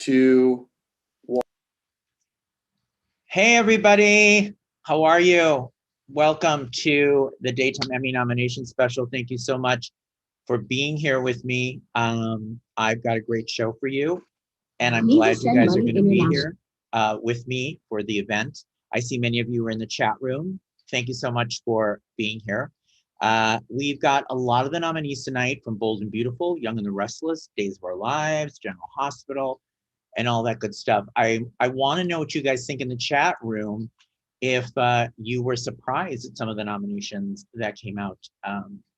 2, 1. Hey everybody, how are you? Welcome to the Daytime Emmy nomination special. Thank you so much for being here with me. I've got a great show for you, and I'm glad you guys are going to be here with me for the event. I see many of you are in the chat room. Thank you so much for being here. We've got a lot of the nominees tonight, from Bold and Beautiful, Young and the Restless, Days of Our Lives, General Hospital, and all that good stuff. I want to know what you guys think in the chat room, if you were surprised at some of the nominations that came out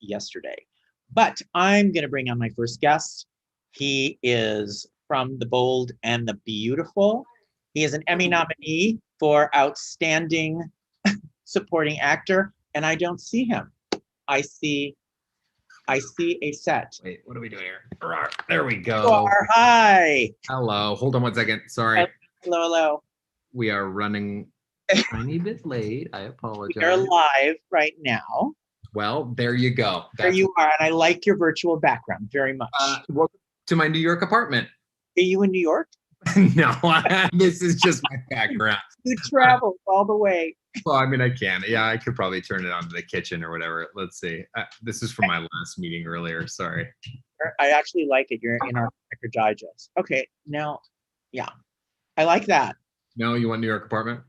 yesterday. But I'm going to bring on my first guest. He is from The Bold and the Beautiful. He is an Emmy nominee for Outstanding Supporting Actor, and I don't see him. I see a set. Wait, what are we doing here? There we go. Hi. Hello. Hold on one second. Sorry. Hello. We are running a tiny bit late. I apologize. We're live right now. Well, there you go. There you are, and I like your virtual background very much. Welcome to my New York apartment. Are you in New York? No, this is just my background. You traveled all the way. Well, I mean, I can. Yeah, I could probably turn it on to the kitchen or whatever. Let's see. This is from my last meeting earlier. Sorry. I actually like it. You're in our Record Digest. Okay, now, yeah, I like that. No, you want New York apartment?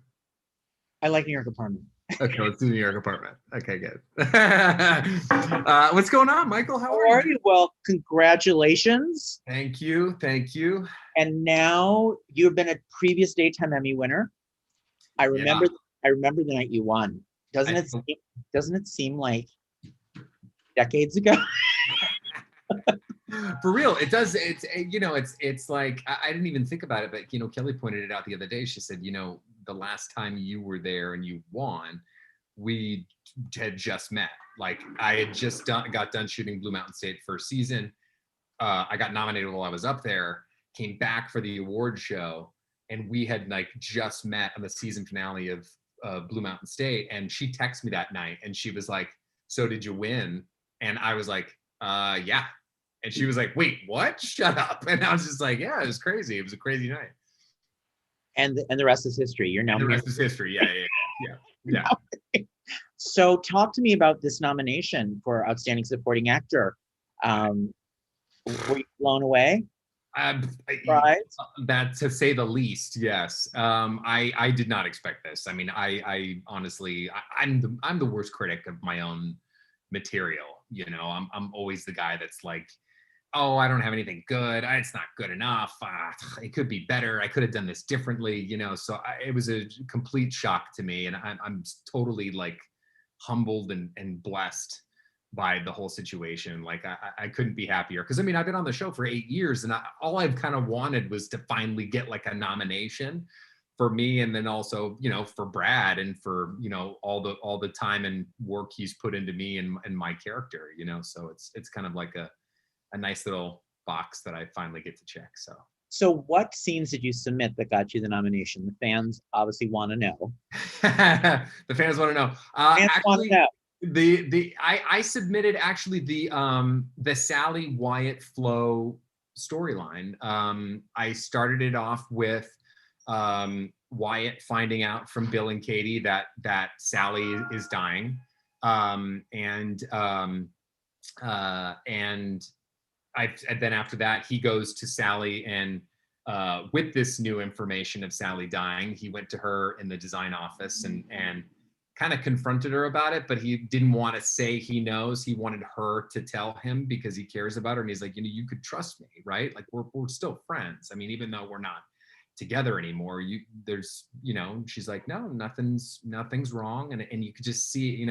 I like New York apartment. Okay, let's do New York apartment. Okay, good. What's going on, Michael? How are you? Well, congratulations. Thank you. Thank you. And now you've been a previous Daytime Emmy winner. I remember the night you won. Doesn't it seem like decades ago? For real, it does. It's like I didn't even think about it, but Kelly pointed it out the other day. She said, the last time you were there and you won, we had just met. Like, I had just got done shooting Blue Mountain State first season. I got nominated while I was up there, came back for the award show, and we had just met on the season finale of Blue Mountain State. And she texted me that night and she was like, "So did you win?" And I was like, yeah. And she was like, "Wait, what? Shut up." And I was just like, yeah, it was crazy. It was a crazy night. And the rest is history. You're now. The rest is history. Yeah. So talk to me about this nomination for Outstanding Supporting Actor. Were you blown away? That, to say the least, yes. I did not expect this. I mean, I honestly, I'm the worst critic of my own material. I'm always the guy that's like, oh, I don't have anything good. It's not good enough. It could be better. I could have done this differently. So it was a complete shock to me, and I'm totally humbled and blessed by the whole situation. Like, I couldn't be happier, because I've been on the show for 8 years, and all I've kind of wanted was to finally get a nomination for me, and then also for Brad, and for all the time and work he's put into me and my character. So it's kind of like a nice little box that I finally get to check. So what scenes did you submit that got you the nomination? The fans obviously want to know. The fans want to know. Want to know. I submitted actually the Sally Wyatt Flo storyline. I started it off with Wyatt finding out from Bill and Cady that Sally is dying, and then after that he goes to Sally, and with this new information of Sally dying, he went to her in the design office and kind of confronted her about it, but he didn't want to say he knows. He wanted her to tell him because he cares about her, and he's like, you could trust me, right? Like, we're still friends. I mean, even though we're not together anymore, she's like, no, nothing's wrong, and you could just see,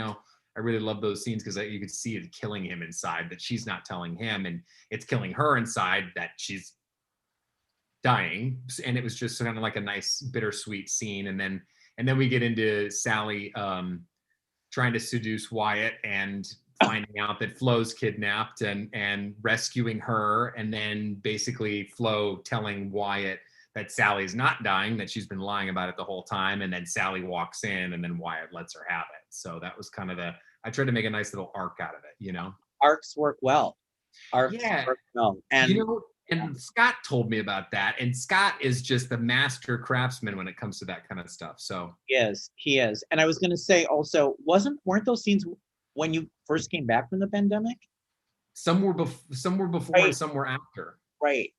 I really love those scenes because you could see it killing him inside, that she's not telling him, and it's killing her inside that she's dying. And it was just kind of like a nice bittersweet scene. And then we get into Sally trying to seduce Wyatt and finding out that Flo's kidnapped and rescuing her, and then basically Flo telling Wyatt that Sally's not dying, that she's been lying about it the whole time, and then Sally walks in, and then Wyatt lets her have it. So that was kind of I tried to make a nice little arc out of it, Arcs work well. Work well. And And Scott told me about that. And Scott is just the master craftsman when it comes to that kind of stuff. So He is. And I was going to say also, weren't those scenes when you first came back from the pandemic? some were before Right. and some were after. Right.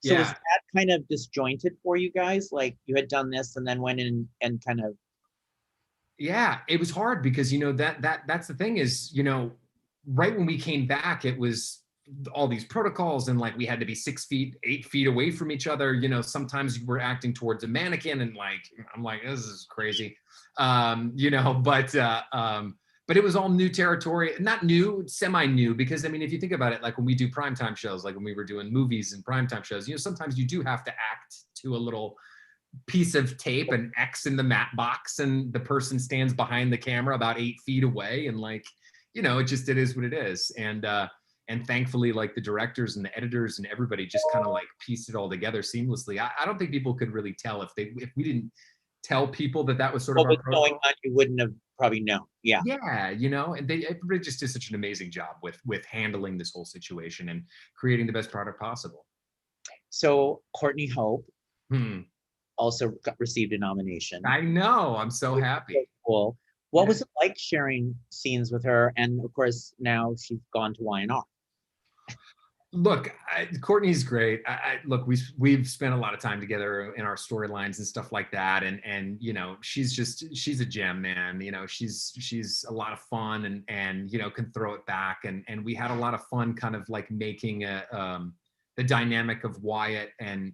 So was Yeah. that kind of disjointed for you guys? Like you had done this and then went in and kind of. Yeah, it was hard because that's the thing is, right when we came back, it was all these protocols and like we had to be 6 feet, 8 feet away from each other. Sometimes we're acting towards a mannequin and like I'm like, this is crazy. But it was all new territory, not new, semi-new, because I mean, if you think about it, like when we do primetime shows, like when we were doing movies and primetime shows, sometimes you do have to act to a little piece of tape, an X in the matte box, and the person stands behind the camera about 8 feet away, and like, it is what it is. And thankfully, like the directors and the editors and everybody just kind of like pieced it all together seamlessly. I don't think people could really tell if we didn't tell people that was sort of What our was protocol. going on, you wouldn't have probably known. Yeah. Yeah, and everybody just did such an amazing job with handling this whole situation and creating the best product possible. So Courtney Hope Hmm. also received a nomination. I know. I'm so happy. So cool. What Yeah. was it like sharing scenes with her? And of course, now she's gone to YNR. Look, Courtney's great. Look, we've spent a lot of time together in our storylines and stuff like that, and she's a gem, man. She's a lot of fun and can throw it back, and we had a lot of fun, kind of like making the dynamic of Wyatt and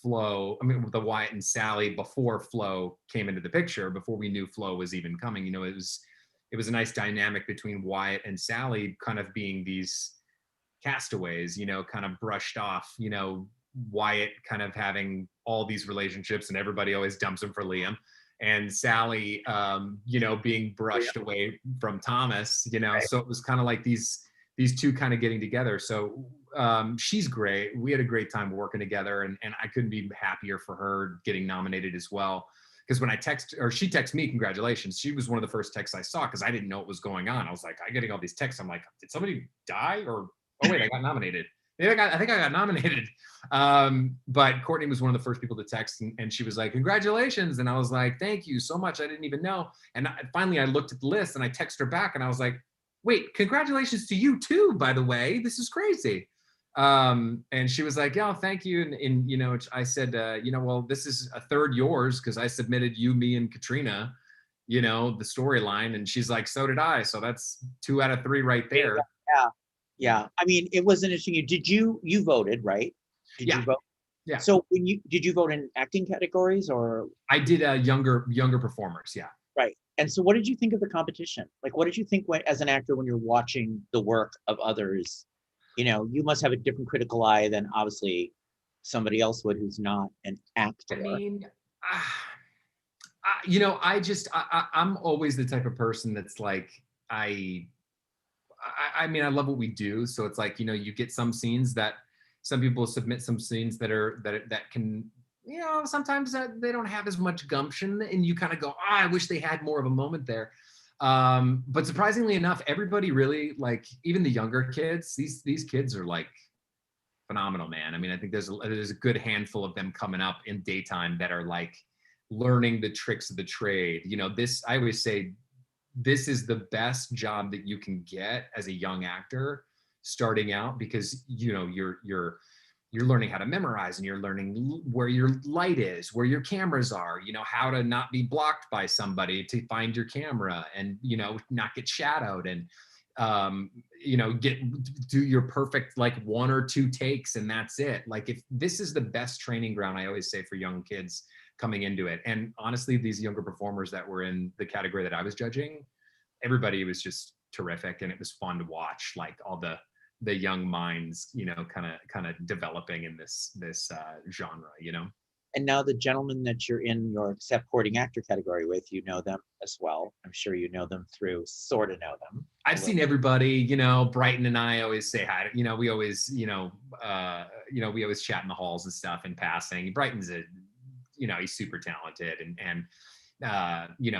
Flo. I mean, the Wyatt and Sally before Flo came into the picture, before we knew Flo was even coming. It was a nice dynamic between Wyatt and Sally, kind of being these castaways, kind of brushed off, Wyatt kind of having all these relationships and everybody always dumps him for Liam, and Sally, being brushed away from Thomas, Right. So it was kind of like these two kind of getting together. So she's great. We had a great time working together, and I couldn't be happier for her getting nominated as well. Because when she texted me, congratulations, she was one of the first texts I saw because I didn't know what was going on. I was like, I'm getting all these texts. I'm like, did somebody die? Or oh wait, I got nominated. I think I got nominated. But Courtney was one of the first people to text, and she was like, congratulations. And I was like, thank you so much. I didn't even know. And finally I looked at the list and I texted her back and I was like, wait, congratulations to you too, by the way. This is crazy. And she was like, yeah, thank you. And I said, well, this is a third yours because I submitted you, me, and Katrina, the storyline. And she's like, so did I. So that's 2 out of 3 right there. Yeah. I mean, it was an interesting. You voted, right? Did you vote? Yeah. So did you vote in acting categories or? I did younger performers. Yeah. Right. And so what did you think of the competition? Like, what did you think as an actor when you're watching the work of others? You must have a different critical eye than obviously somebody else would who's not an actor. I mean, I'm always the type of person that's like, I mean, I love what we do. So it's like, you get some scenes that some people submit some scenes that can, sometimes they don't have as much gumption, and you kind of go, I wish they had more of a moment there. But surprisingly enough, everybody really, like, even the younger kids, these kids are like phenomenal, man. I mean, I think there's a good handful of them coming up in daytime that are like learning the tricks of the trade. I always say, this is the best job that you can get as a young actor starting out, because you're learning how to memorize, and you're learning where your light is, where your cameras are, how to not be blocked by somebody to find your camera, and not get shadowed, and do your perfect like 1 or 2 takes, and that's it. Like, if this is the best training ground, I always say, for young kids coming into it. And honestly, these younger performers that were in the category that I was judging, everybody was just terrific, and it was fun to watch, like all the young minds, kind of developing in this genre, And now the gentlemen that you're in your supporting actor category with, you know them as well. I'm sure you know them sort of know them. I've seen everybody. Bryton and I always say hi. We always, we always chat in the halls and stuff in passing. Bryton's he's super talented, and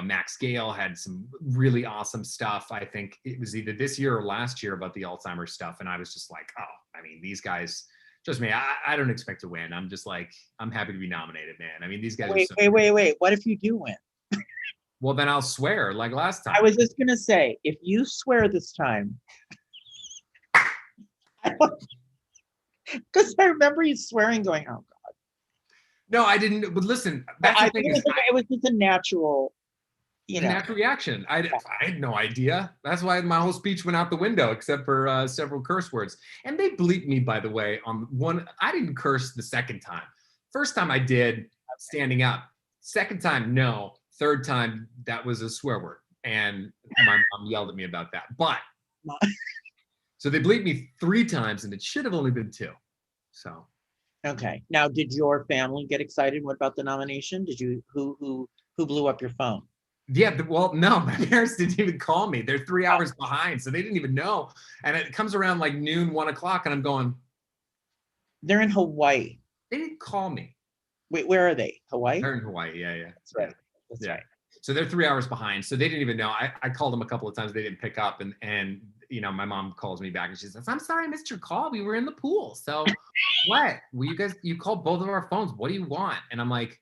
Max Gail had some really awesome stuff. I think it was either this year or last year about the Alzheimer's stuff, and I was just like, oh, I mean, these guys trust me, I don't expect to win. I'm just like, I'm happy to be nominated, man. I mean, these guys are Wait, so wait. What if you do win? Well, then I'll swear like last time. I was just gonna say, if you swear this time, because I remember you swearing, going, "Oh God." No, I didn't. But listen, that's I the think thing is, it was just a natural, a natural reaction. I had no idea. That's why my whole speech went out the window, except for several curse words. And they bleeped me, by the way, on one. I didn't curse the second time. First time I did, standing up. Second time, no. Third time, that was a swear word. And my mom yelled at me about that. But, so they bleeped me 3 times, and it should have only been 2. So. Okay. Now, did your family get excited? What about the nomination? Did you, who blew up your phone? Yeah, well, no, my parents didn't even call me. They're 3 hours behind, so they didn't even know. And it comes around like noon, 1 o'clock, and I'm going, They're in Hawaii. they didn't call me. Wait, where are they? Hawaii? They're in Hawaii, yeah. That's right. That's right. So they're 3 hours behind, so they didn't even know. I called them a couple of times, they didn't pick up, and you know, my mom calls me back and she says, "I'm sorry I missed your call. We were in the pool." So what? Well, you called both of our phones. What do you want? And I'm like,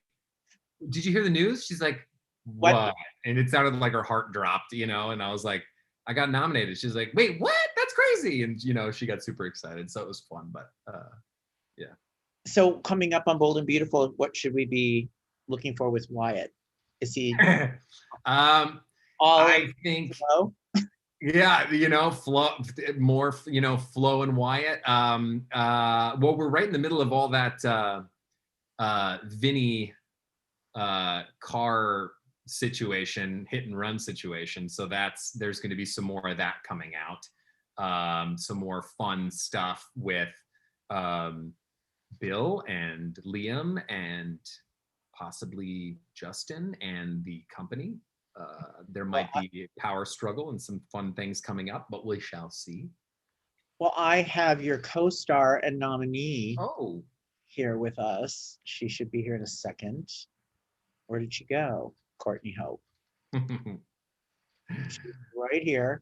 "Did you hear the news?" She's like, "What?" And it sounded like her heart dropped, you know, and I was like, "I got nominated." She's like, "Wait, what? That's crazy." And you know, she got super excited. So it was fun, but yeah. So coming up on Bold and Beautiful, what should we be looking for with Wyatt? Is he I think flow? Yeah, you know, flow more, you know, Flo and Wyatt. Well, we're right in the middle of all that Vinny car situation, hit and run situation. So there's going to be some more of that coming out. Some more fun stuff with Bill and Liam and possibly Justin and the company. There might be a power struggle and some fun things coming up, but we shall see. Well, I have your co-star and nominee here with us. She should be here in a second. Where did she go? Courtney Hope. She's right here.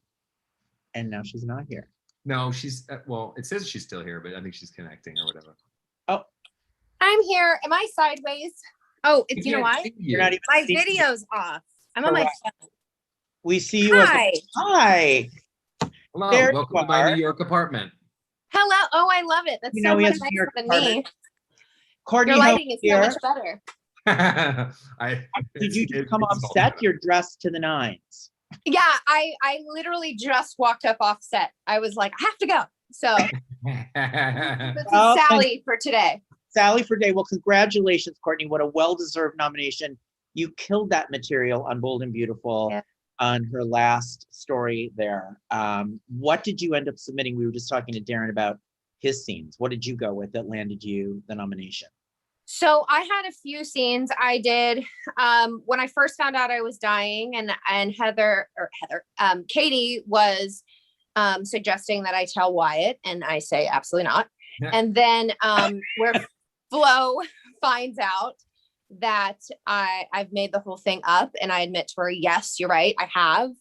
And now she's not here. No, she's, well, it says she's still here, but I think she's connecting or whatever. Oh. I'm here. Am I sideways? Oh, it's, you know why? You're not even my video's off. I'm on my phone. We see you. Hi. Hi. Hello. There Welcome to my New York apartment. Hello. Oh, I love it. That's You so know, he much has a New York nicer than me. apartment. Courtney Your Hope lighting is so here. much better. Did you just come off set? You're dressed to the nines. Yeah, I literally just walked up off set. I was like, I have to go. So this is Sally for today. Sally for today. Well, congratulations, Courtney. What a well-deserved nomination. You killed that material on Bold and Beautiful on her last story there. What did you end up submitting? We were just talking to Darin about his scenes. What did you go with that landed you the nomination? So I had a few scenes I did when I first found out I was dying, and Cady was suggesting that I tell Wyatt, and I say absolutely not. Yeah. And then where Flo finds out that I've made the whole thing up, and I admit to her, yes, you're right, I have,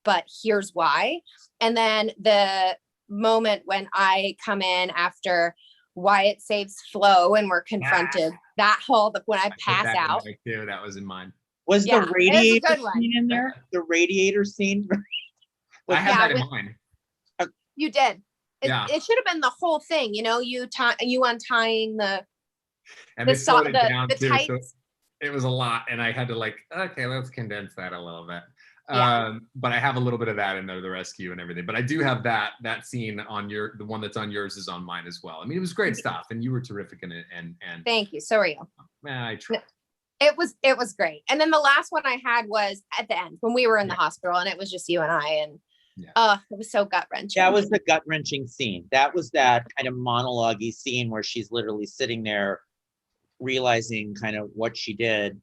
but here's why. And then the moment when I come in after Wyatt saves Flo and we're confronted, that whole, when I pass out. That was in mine. Was the radiator scene in there? The radiator scene? I had that in mine. You did. It should have been the whole thing, you know, you untying the tights. So it was a lot, and I had to like, okay, let's condense that a little bit. But I have a little bit of that in there, the rescue and everything. But I do have that scene on the one that's on yours is on mine as well. I mean, it was great stuff, and you were terrific in it. And thank you. So are you. I tried. It was great. And then the last one I had was at the end when we were in the hospital, and it was just you and I, and it was so gut wrenching. That was the gut wrenching scene. That was that kind of monologue-y scene where she's literally sitting there realizing kind of what she did,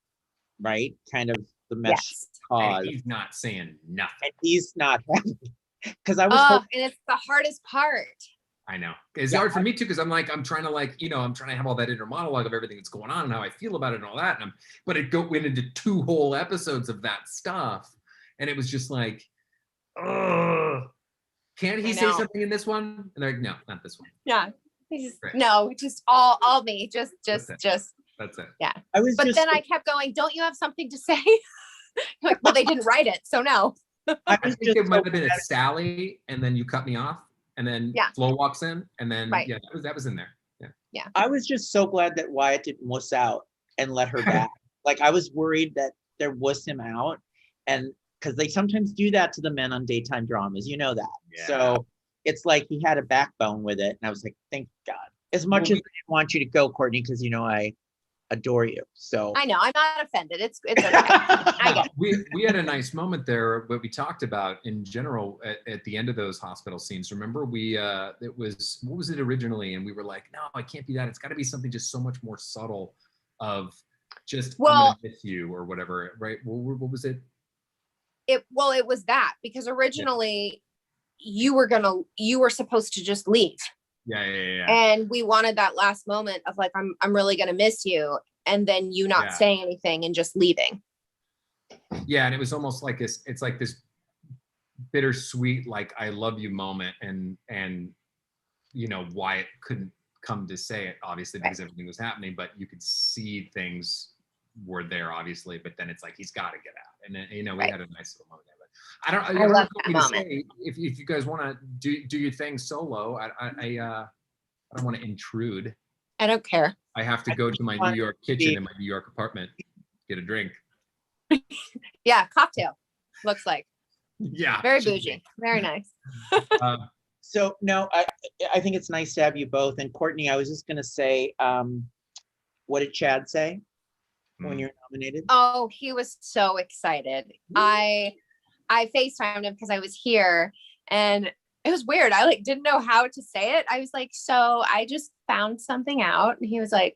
right? Kind of the mess caused. And he's not saying nothing. And he's not happy. Because I was and it's the hardest part. I know. It's hard for me too, because I'm trying to have all that inner monologue of everything that's going on and how I feel about it and all that. But it went into 2 whole episodes of that stuff. And it was just like, ugh. Can't he say something in this one? And they're like, no, not this one. Yeah. No, just all me. Just. That's it. Yeah. But then I kept going, don't you have something to say? Like, well, they didn't write it, so no. I I think it might have been a Sally, and then you cut me off, and then Flo walks in, and then that was in there. Yeah. I was just so glad that Wyatt didn't wuss out and let her back. Like, I was worried that there wuss him out, and because they sometimes do that to the men on daytime dramas, you know that. Yeah. So it's like he had a backbone with it, and I was like, thank God. As much as I didn't want you to go, Courtney, because I adore you. So I know, I'm not offended. It's okay. I get it. We had a nice moment there, what we talked about in general at the end of those hospital scenes. Remember, it was, what was it originally? And we were like, no, it can't be that. It's got to be something just so much more subtle of just, I'm gonna miss you or whatever, right? What was it? It was that, because originally you were supposed to just leave. Yeah. And we wanted that last moment of like, I'm really gonna miss you, and then you not saying anything and just leaving. Yeah, and it was almost like it's like this bittersweet, like, I love you moment, and Wyatt couldn't come to say it, obviously, because everything was happening, but you could see things were there, obviously, but then it's like, he's got to get out. And then, we had a nice little moment there. But I don't love know that what to moment. say. If you guys want to do your thing solo, I don't want to intrude. I don't care. I have to go to my New York kitchen in my New York apartment, get a drink. Yeah, cocktail, looks like. Yeah. Very bougie. Very nice. So no, I think it's nice to have you both. And Courtney, I was just gonna say, what did Chad say when you're nominated? Oh, he was so excited. I FaceTimed him because I was here, and it was weird. I didn't know how to say it. I was like, so I just found something out, and he was like,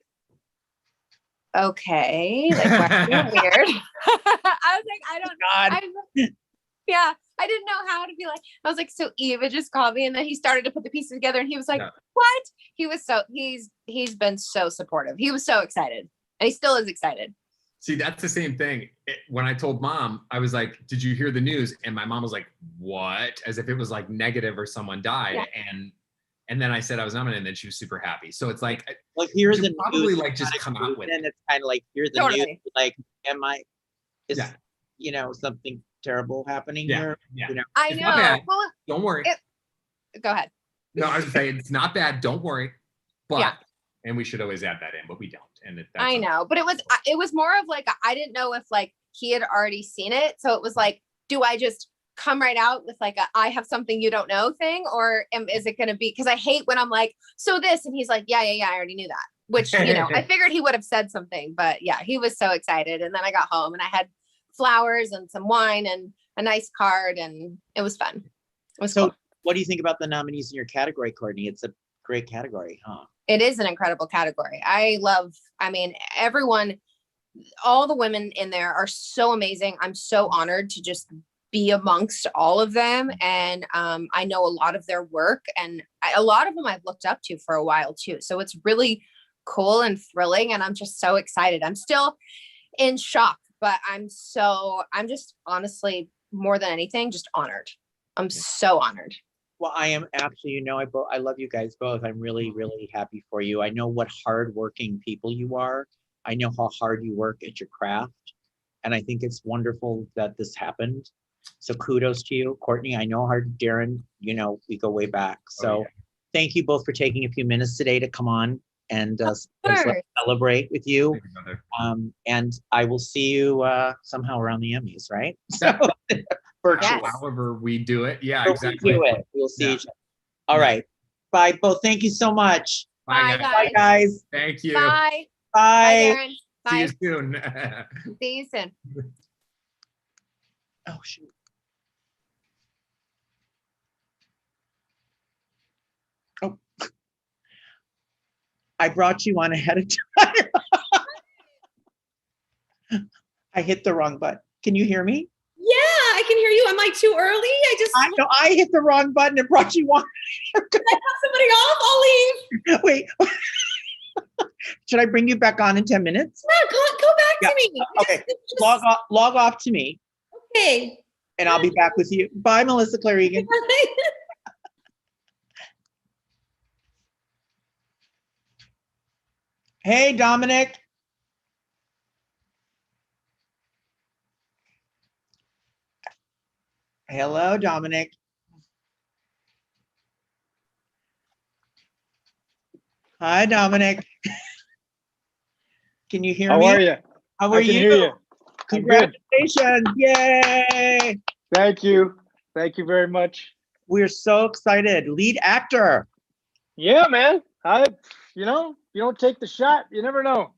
okay, like, why are you weird? I was like, yeah, I didn't know how to be like. I was like, so Eva just called me, and then he started to put the pieces together, and he was like, what? He was he's been so supportive. He was so excited, and he still is excited. See, that's the same thing. When I told Mom, I was like, did you hear the news? And my mom was like, what? As if it was like negative or someone died. Yeah. And then I said I was nominated, and then she was super happy. So it's like here's the probably news, like just come out with it. And it's kind of like, here's the Totally. news. Like, is something terrible happening here? Yeah. I it's know. Not bad. Well, don't worry. Go ahead. No, I was saying it's not bad. Don't worry. But and we should always add that in, but we don't. And I know, but it was more of like, I didn't know if like he had already seen it. So it was like, do I just come right out with like I have something you don't know thing, or is it going to be, because I hate when I'm like, so this, and he's like, yeah, I already knew that, which, I figured he would have said something, but yeah, he was so excited. And then I got home and I had flowers and some wine and a nice card, and it was fun. It was cool. What do you think about the nominees in your category, Courtney? It's a great category, huh? It is an incredible category. Everyone, all the women in there are so amazing. I'm so honored to just be amongst all of them. And I know a lot of their work, and a lot of them I've looked up to for a while too. So it's really cool and thrilling. And I'm just so excited. I'm still in shock, but I'm just honestly, more than anything, just honored. I'm so honored. Well, I am absolutely, I love you guys both. I'm really, really happy for you. I know what hardworking people you are. I know how hard you work at your craft. And I think it's wonderful that this happened. So kudos to you, Courtney. I know hard, Darin, we go way back. So thank you both for taking a few minutes today to come on and celebrate with you. And I will see you somehow around the Emmys, right? So virtual. However we do it. Yeah, so exactly. We'll see each other. All right. Bye, both. Thank you so much. Bye, guys. Bye, guys. Thank you. Bye. Bye. Bye, Darin. Bye. See you soon. See you soon. Oh, shoot. Oh. I brought you on ahead of time. I hit the wrong button. Can you hear me? Yeah, I can hear you. Am I too early? I know I hit the wrong button and brought you on. Can I cut somebody off? I'll leave. Wait. Should I bring you back on in 10 minutes? No, go back to me. Okay. Log off to me. Okay. And I'll be back with you. Bye, Melissa Claire Egan. Hey, Dominic. Hello, Dominic. Hi, Dominic. Can you hear me? How are you? How are I can you? hear you. I'm good. Congratulations. Yay. Thank you. Thank you very much. We're so excited. Lead actor. Yeah, man. You don't take the shot, you never know.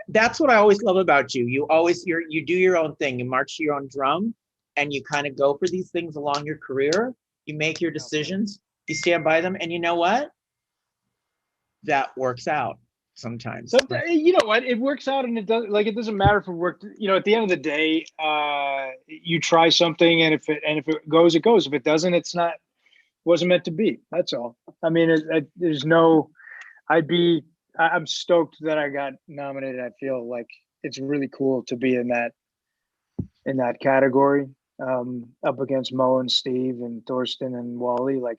That's what I always love about you. You do your own thing. You march to your own drum and you kind of go for these things along your career. You make your decisions, you stand by them, and you know what? That works out sometimes. So you know what? It works out, and it doesn't matter if it worked. At the end of the day, you try something, and if it goes, it goes. If it doesn't, wasn't meant to be. That's all. I mean, I'm stoked that I got nominated. I feel like it's really cool to be in that category, up against Mo and Steve and Thorsten and Wally. Like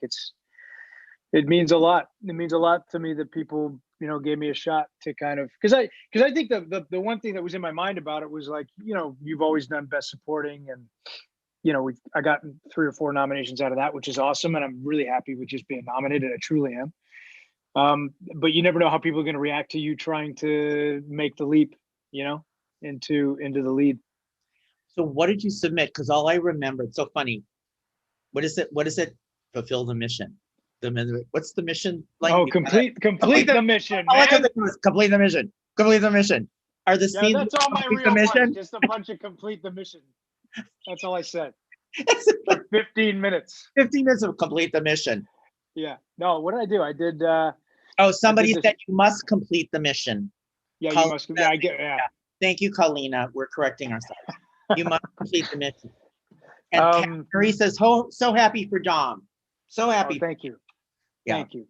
it means a lot. It means a lot to me that people, gave me a shot to kind of, because I think the one thing that was in my mind about it was like, you've always done best supporting, and I got 3 or 4 nominations out of that, which is awesome, and I'm really happy with just being nominated. I truly am. But you never know how people are going to react to you trying to make the leap, into the lead. So what did you submit? Because all I remember, it's so funny. What is it? Fulfill the mission. What's the mission like? Oh, complete the mission, man. Complete the mission. Complete the mission. Are the scenes? That's all my complete real the mission? ones, just a bunch of complete the mission. That's all I said. Like 15 minutes. 15 minutes of complete the mission. Yeah. No, what did I do? I did. Somebody said you must complete the mission. Yeah, you must. Yeah, I get. Yeah. Thank you, Kalina. We're correcting ourselves. You must complete the mission. And Marie says, so happy for Dom. So happy. Oh, thank you. Yeah. Thank you.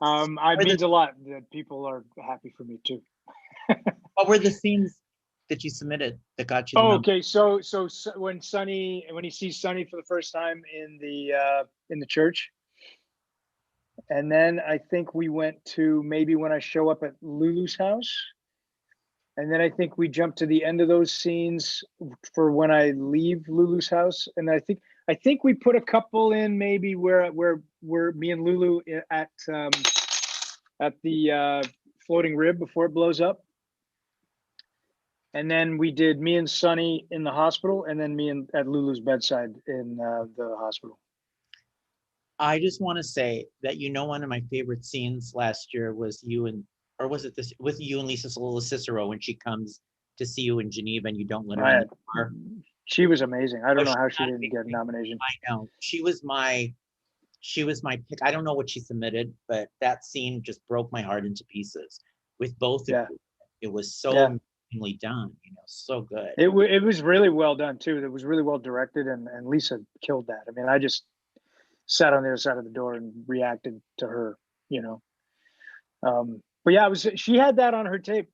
It means a lot that people are happy for me too. What were the scenes that you submitted that got you? Okay, so when he sees Sonny for the first time in the church, and then I think we went to maybe when I show up at Lulu's house, and then I think we jumped to the end of those scenes for when I leave Lulu's house, and I think we put a couple in maybe where me and Lulu at the floating rib before it blows up. And then we did me and Sonny in the hospital, and then at Lulu's bedside in the hospital. I just want to say that one of my favorite scenes last year was with you and Lisa Cicero when she comes to see you in Geneva and you don't let her in the car. She was amazing. I don't know how she didn't get a nomination. I know. She was my pick. I don't know what she submitted, but that scene just broke my heart into pieces with both of you. It was so amazingly done, so good. It was really well done too. It was really well directed, and Lisa killed that. I mean, I just sat on the other side of the door and reacted to her, But yeah, she had that on her tape.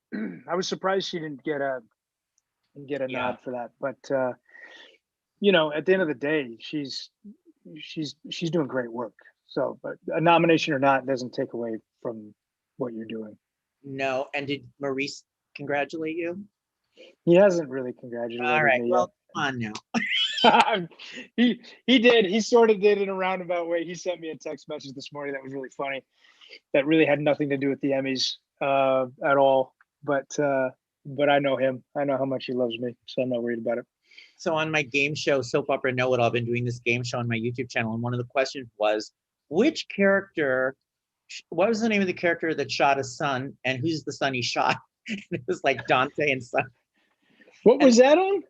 I was surprised she didn't get a nod for that. But at the end of the day, she's doing great work. So, but a nomination or not doesn't take away from what you're doing. No. And did Maurice congratulate you? He hasn't really congratulated All right. me Well, come on now. He did. He sort of did in a roundabout way. He sent me a text message this morning that was really funny. That really had nothing to do with the Emmys at all. But I know him. I know how much he loves me, so I'm not worried about it. So on my game show, Soap Opera Know It All, I've been doing this game show on my YouTube channel, and one of the questions was, what was the name of the character that shot a son, and who's the son he shot? And it was like Dante and son. What was that on?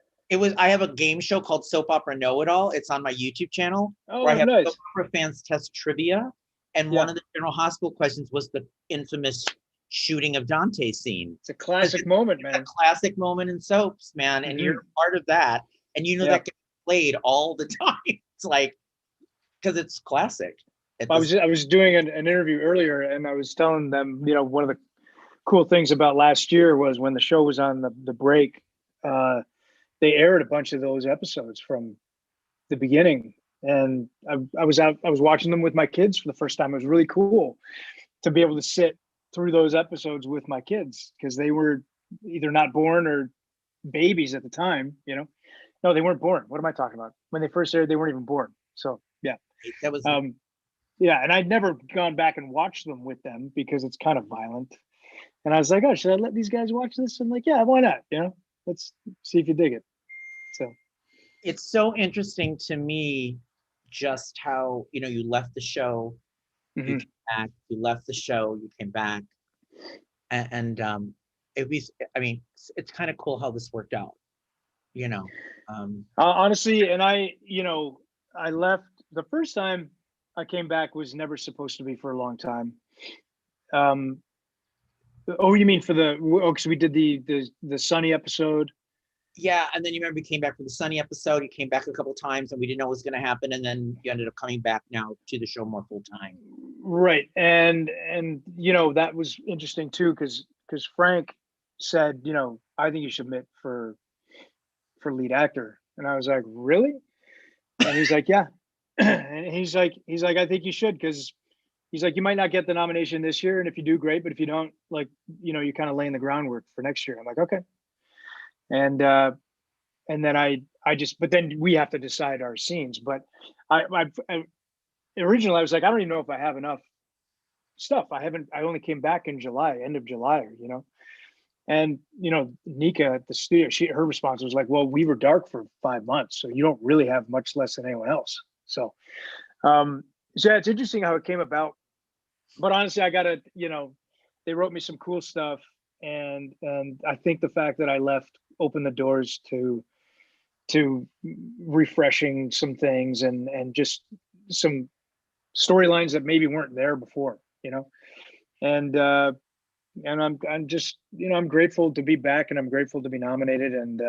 I have a game show called Soap Opera Know It All. It's on my YouTube channel, where I have nice. soap opera fans test trivia. And one of the General Hospital questions was the infamous shooting of Dante scene. It's a classic moment, man. It's a classic moment in soaps, man. And you're part of that. And that gets played all the time. It's like, because it's classic. I was doing an interview earlier, and I was telling them, one of the cool things about last year was when the show was on the break, they aired a bunch of those episodes from the beginning. And I was watching them with my kids for the first time. It was really cool to be able to sit through those episodes with my kids because they were either not born or babies at the time, you know. No, they weren't born. What am I talking about? When they first aired, they weren't even born. So yeah. That was Yeah, and I'd never gone back and watched them with them because it's kind of violent. And I was like, oh, should I let these guys watch this? I'm like, yeah, why not? You know, let's see if you dig it. So it's so interesting to me just how, you know, you left the show, you mhm. came back, you left the show, you came back. And it was, I mean, it's kind of cool how this worked out, you know. Honestly, and I, you know, I left the first time I came back was never supposed to be for a long time. Oh, you mean for the, oh, because we did the Sunny episode. Yeah, and then you remember you came back for the Sunny episode, you came back a couple times and we didn't know what was going to happen, and then you ended up coming back now to the show more full time. Right. And you know, that was interesting too, because Frank said, you know, I think you should submit for lead actor. And I was like, really? And he's like, yeah. And he's like, I think you should, because he's like, you might not get the nomination this year, and if you do, great, but if you don't, like, you know, you're kind of laying the groundwork for next year. I'm like, okay. And then I just, but then we have to decide our scenes. But I originally I was like, I don't even know if I have enough stuff. I only came back in July, end of July, you know. And you know, Nika at the studio, her response was like, well, we were dark for 5 months, so you don't really have much less than anyone else. So yeah, it's interesting how it came about. But honestly, I gotta, you know, they wrote me some cool stuff, and I think the fact that I left opened the doors to refreshing some things and just some storylines that maybe weren't there before, you know. And I'm just, you know, I'm grateful to be back, and I'm grateful to be nominated. And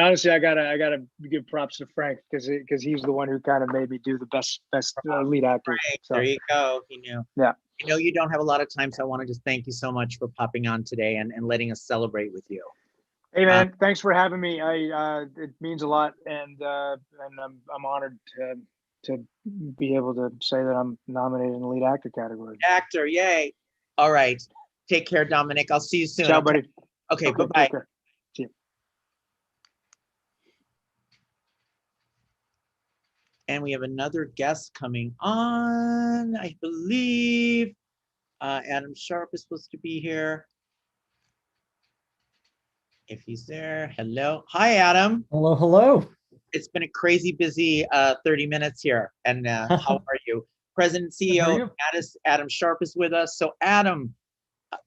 honestly, I gotta give props to Frank because he's the one who kind of made me do the best lead actor. Right, So, there you go. He knew. yeah. I know you don't have a lot of time, so I want to just thank you so much for popping on today and letting us celebrate with you. Hey man, thanks for having me. It means a lot, and I'm honored to be able to say that I'm nominated in the lead actor category. Actor, yay. All right. Take care, Dominic. I'll see you soon. Ciao, buddy. Okay, Okay, bye-bye. take care. See you. And we have another guest coming on, I believe. Adam Sharp is supposed to be here. If he's there, hello. Hi, Adam. Hello, hello. It's been a crazy busy 30 minutes here. And how are you? President CEO NATAS, Adam Sharp is with us. So Adam,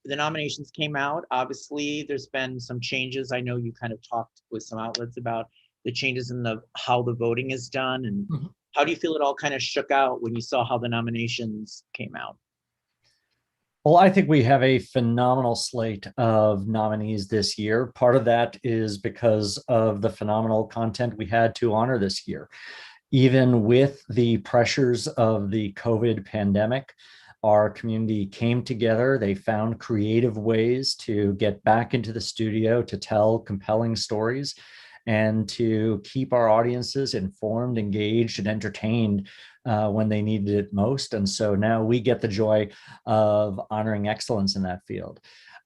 the nominations came out. Obviously, there's been some changes. I know you kind of talked with some outlets about the changes in how the voting is done. And how do you feel it all kind of shook out when you saw how the nominations came out? Well, I think we have a phenomenal slate of nominees this year. Part of that is because of the phenomenal content we had to honor this year. Even with the pressures of the COVID pandemic, our community came together. They found creative ways to get back into the studio to tell compelling stories and to keep our audiences informed, engaged, and entertained when they needed it most. And so now we get the joy of honoring excellence in that field.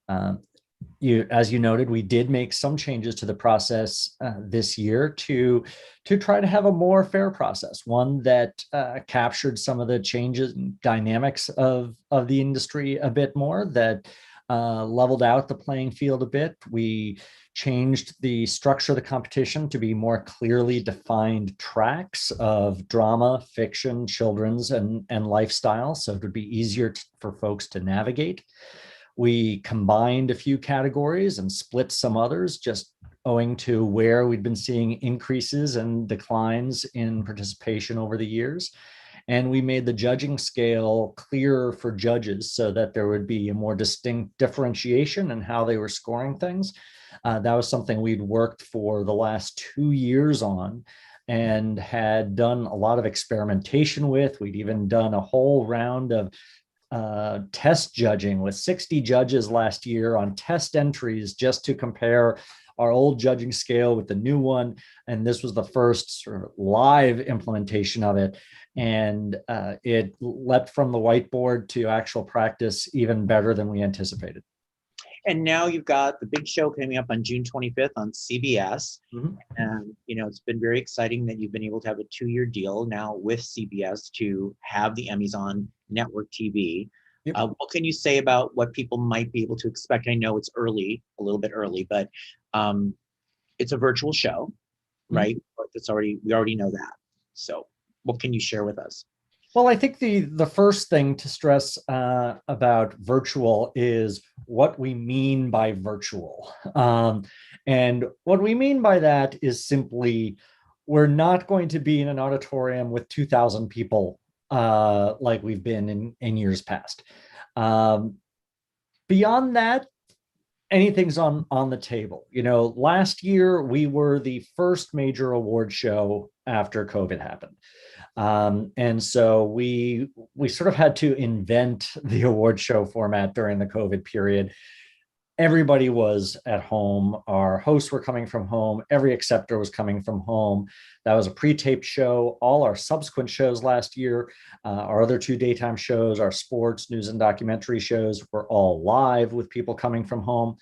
As you noted, we did make some changes to the process this year to try to have a more fair process, one that captured some of the changes and dynamics of the industry a bit more, that leveled out the playing field a bit. We changed the structure of the competition to be more clearly defined tracks of drama, fiction, children's, and lifestyle, so it would be easier for folks to navigate. We combined a few categories and split some others, just owing to where we'd been seeing increases and declines in participation over the years. And we made the judging scale clearer for judges so that there would be a more distinct differentiation in how they were scoring things. That was something we'd worked for the last 2 years on and had done a lot of experimentation with. We'd even done a whole round of test judging with 60 judges last year on test entries just to compare our old judging scale with the new one. And this was the first sort of live implementation of it. and it leapt from the whiteboard to actual practice even better than we anticipated. And now you've got the big show coming up on June 25th on CBS. Mhm. And, it's been very exciting that you've been able to have a 2-year deal now with CBS to have the Emmys on network TV. Yep. What can you say about what people might be able to expect? I know it's early, a little bit early, but it's a virtual show, right? We already know that. So what can you share with us? Well, I think the first thing to stress about virtual is what we mean by virtual. And what we mean by that is simply, we're not going to be in an auditorium with 2,000 people like we've been in years past. Beyond that, anything's on the table. Last year we were the first major award show after COVID happened. And so we sort of had to invent the award show format during the COVID period. Everybody was at home. Our hosts were coming from home. Every acceptor was coming from home. That was a pre-taped show. All our subsequent shows last year, our other 2 daytime shows, our sports, news, and documentary shows were all live with people coming from home.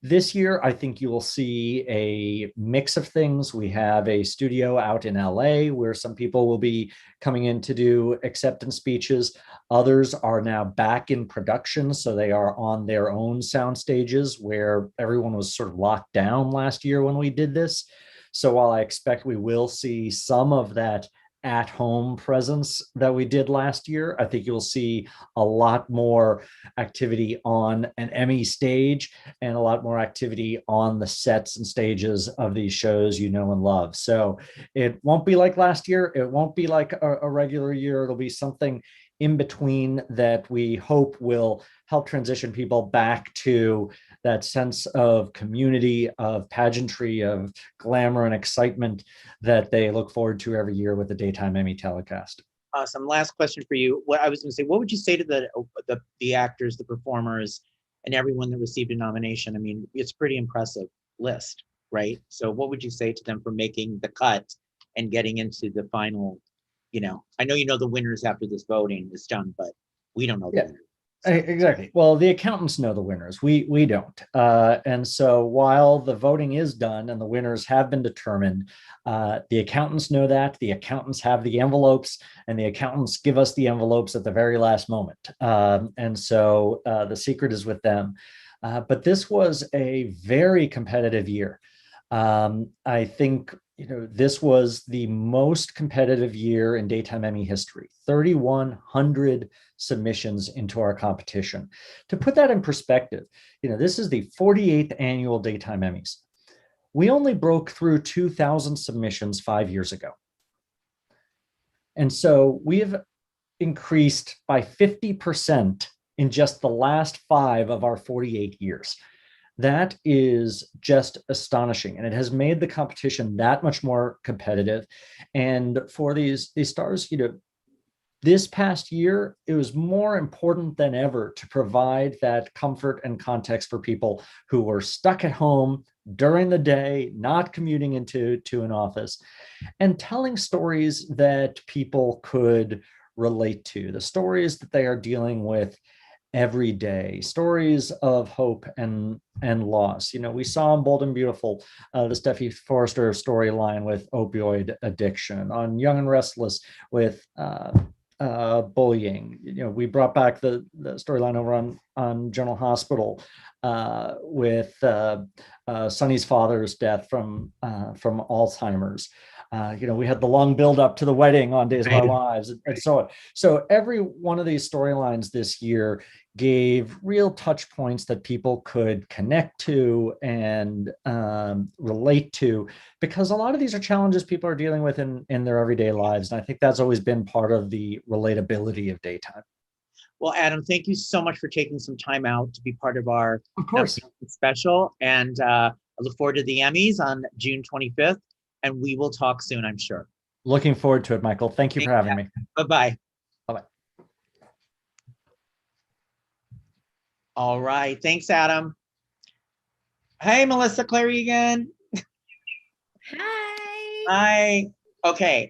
This year, I think you will see a mix of things. We have a studio out in LA where some people will be coming in to do acceptance speeches. Others are now back in production, so they are on their own sound stages where everyone was sort of locked down last year when we did this. So while I expect we will see some of that at-home presence that we did last year, I think you'll see a lot more activity on an Emmy stage and a lot more activity on the sets and stages of these shows you know and love. So it won't be like last year. It won't be like a regular year. It'll be something in between that we hope will help transition people back to that sense of community, of pageantry, of glamour and excitement that they look forward to every year with the Daytime Emmy Telecast. Awesome. Last question for you. What I was going to say, what would you say to the actors, the performers, and everyone that received a nomination? I mean, it's a pretty impressive list, right? So what would you say to them for making the cut and getting into the final? I know the winners after this voting is done, but we don't know the winners. So. Exactly. Well, the accountants know the winners. We don't. And so while the voting is done and the winners have been determined, the accountants know that. The accountants have the envelopes, and the accountants give us the envelopes at the very last moment. And so the secret is with them. But this was a very competitive year. I think this was the most competitive year in Daytime Emmy history. 3,100 submissions into our competition. To put that in perspective, this is the 48th annual Daytime Emmys. We only broke through 2,000 submissions 5 years ago. And so we have increased by 50% in just the last 5 of our 48 years. That is just astonishing, and it has made the competition that much more competitive. And for these stars, this past year, it was more important than ever to provide that comfort and context for people who were stuck at home during the day, not commuting into an office, and telling stories that people could relate to, the stories that they are dealing with every day, stories of hope and loss. We saw in Bold and Beautiful the Steffi Forrester storyline with opioid addiction, on Young and Restless with bullying. We brought back the storyline over on General Hospital with Sonny's father's death from Alzheimer's. We had the long build up to the wedding on Days of Our Lives and so on. So every one of these storylines this year gave real touch points that people could connect to and relate to, because a lot of these are challenges people are dealing with in their everyday lives. And I think that's always been part of the relatability of Daytime. Well, Adam, thank you so much for taking some time out to be part of our special. And I look forward to the Emmys on June 25th. And we will talk soon, I'm sure. Looking forward to it, Michael. Thank you for having me. Bye-bye. Bye-bye. All right. Thanks, Adam. Hey, Melissa Claire Egan. Hi. Hi. Okay.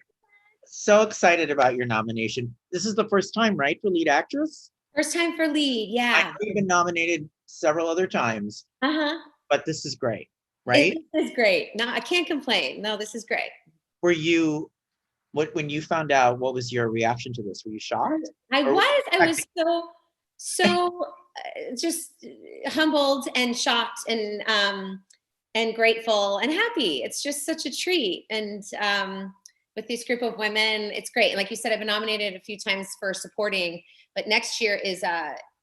So excited about your nomination. This is the first time, right, for lead actress? First time for lead, I yeah. know you've been nominated several other times, Uh-huh. but this is great, right? This is great. No, I can't complain. No, this is great. Were you, when you found out, what was your reaction to this? Were you shocked? I Or was so just humbled and shocked and grateful and happy. It's just such a treat. And with this group of women, it's great. And like you said, I've been nominated a few times for supporting, but next year is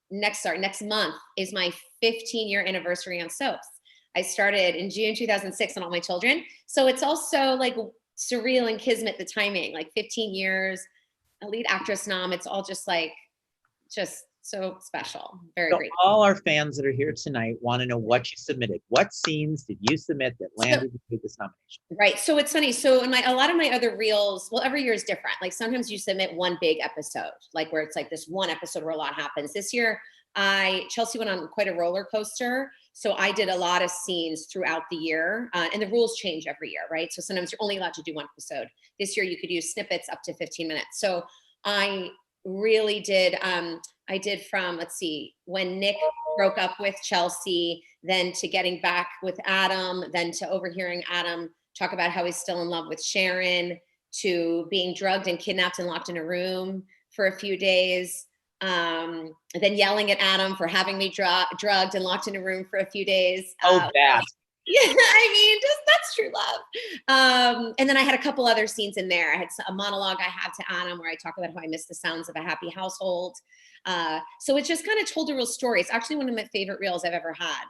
next month is my 15-year anniversary on soaps. I started in June 2006 on All My Children. So it's also like surreal and kismet, the timing, like 15 years, a lead actress nom. It's all just so special. Very So great. all our fans that are here tonight want to know what you submitted. What scenes did you submit that landed you with this nomination? Right. So it's funny. So in a lot of my other reels, well, every year is different. Like sometimes you submit one big episode, like where it's like this one episode where a lot happens. This year, Chelsea went on quite a roller coaster. So I did a lot of scenes throughout the year, and the rules change every year, right? So sometimes you're only allowed to do one episode. This year you could use snippets up to 15 minutes. So I really did, I did from, let's see, when Nick broke up with Chelsea, then to getting back with Adam, then to overhearing Adam talk about how he's still in love with Sharon, to being drugged and kidnapped and locked in a room for a few days. Then yelling at Adam for having me drugged and locked in a room for a few days. Oh, that. Yeah, I mean, that's true love. And then I had a couple other scenes in there. I had a monologue I had to Adam where I talk about how I miss the sounds of a happy household. So it just kind of told a real story. It's actually one of my favorite reels I've ever had.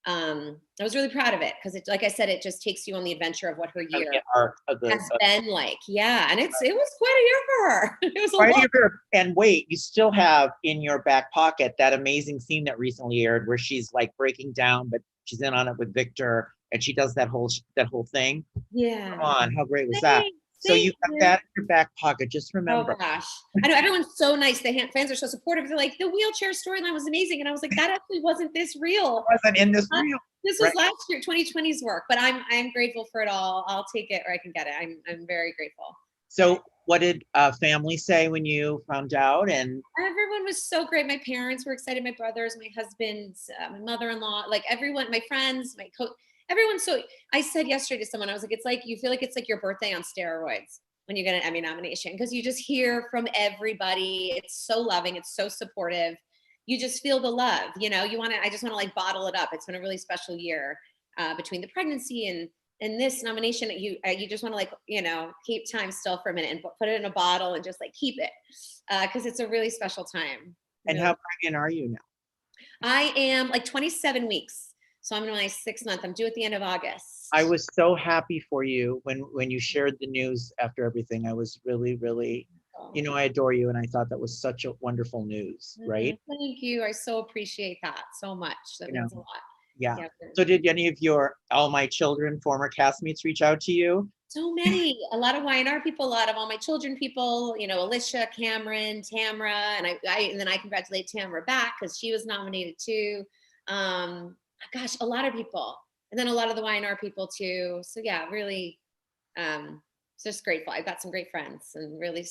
I was really proud of it because it, like I said, it just takes you on the adventure of what her year has been like. Yeah, and it was quite a year for her. It was quite a year. And wait, you still have in your back pocket that amazing scene that recently aired where she's like breaking down, but she's in on it with Victor, and she does that whole thing. Yeah. Come on, how great was that? So you got that in your back pocket. Just remember. Oh gosh, I know everyone's so nice. The fans are so supportive. They're like, the wheelchair storyline was amazing, and I was like, that actually wasn't this real. Wasn't in this reel. This was last year, 2020's work. But I'm grateful for it all. I'll take it or I can get it. I'm very grateful. So what did family say when you found out? And everyone was so great. My parents were excited. My brothers, my husband's, my mother-in-law, like everyone, my friends, my coach. Everyone. So I said yesterday to someone, I was like, it's like, you feel like it's like your birthday on steroids when you get an Emmy nomination, because you just hear from everybody. It's so loving. It's so supportive. You just feel the love, you know, I just want to like bottle it up. It's been a really special year between the pregnancy and this nomination. You just want to like, you know, keep time still for a minute and put it in a bottle and just like keep it because it's a really special time. And how pregnant are you now? I am like 27 weeks. So I'm in my 6th month. I'm due at the end of August. I was so happy for you when you shared the news after everything. I was really, really, you know, I adore you. And I thought that was such a wonderful news, right? Thank you. I so appreciate that so much. That means a lot. Yeah. So did any of your All My Children former castmates reach out to you? So many, a lot of Y&R people, a lot of All My Children people, you know, Alicia, Cameron, Tamara, and then I congratulate Tamara back because she was nominated too. Gosh, a lot of people, and then a lot of the Y&R people too. So yeah, really, just grateful. I've got some great friends and really,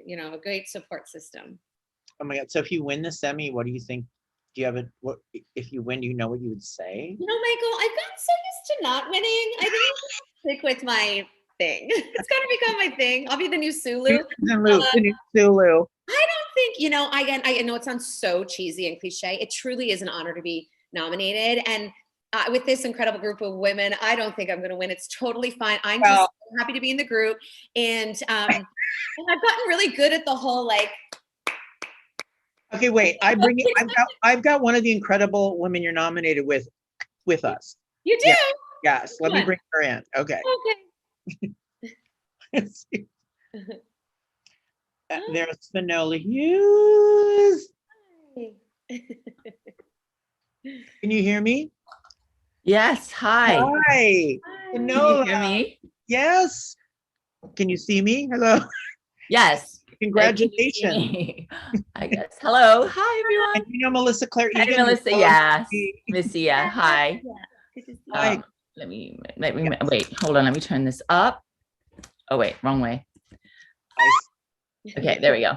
you know, a great support system. Oh my God! So if you win this Emmy, what do you think? Do you have what if you win? Do you know what you would say? You know, Michael, I've gotten so used to not winning. I think I'll stick with my thing. It's gonna become my thing. I'll be the new Sulu. The new Sulu. I don't think, you know, I know it sounds so cheesy and cliche. It truly is an honor to be nominated. And with this incredible group of women, I don't think I'm going to win. It's totally fine. I'm just happy to be in the group. And I've gotten really good at the whole like. Okay, wait. I've got one of the incredible women you're nominated with us. You do? Yeah. Yes. Let me bring her in. Okay. Okay. There's Finola Hughes. Can you hear me? Yes. Hi. Hi. Can Finola. you hear me? Yes. Can you see me? Hello. Yes. Congratulations. I guess. Hello. Hi, everyone. And you know Melissa Claire Hi, Egan? Melissa. Yes. Missy. Yeah. Hi. Hi. Let me wait. Hold on. Let me turn this up. Oh wait, wrong way. Okay, there we go.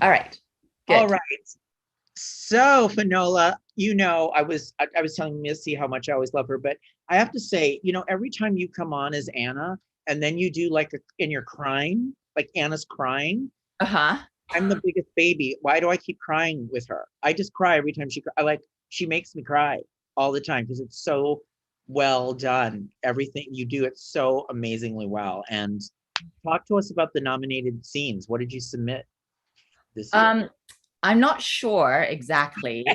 All right. Good. All right. So Finola, I was telling Missy how much I always love her, but I have to say, every time you come on as Anna and then you do and you're crying, like Anna's crying. Uh-huh. I'm the biggest baby. Why do I keep crying with her? I just cry every time she makes me cry all the time because it's so well done. Everything you do, it's so amazingly well. And talk to us about the nominated scenes. What did you submit this year? I'm not sure exactly,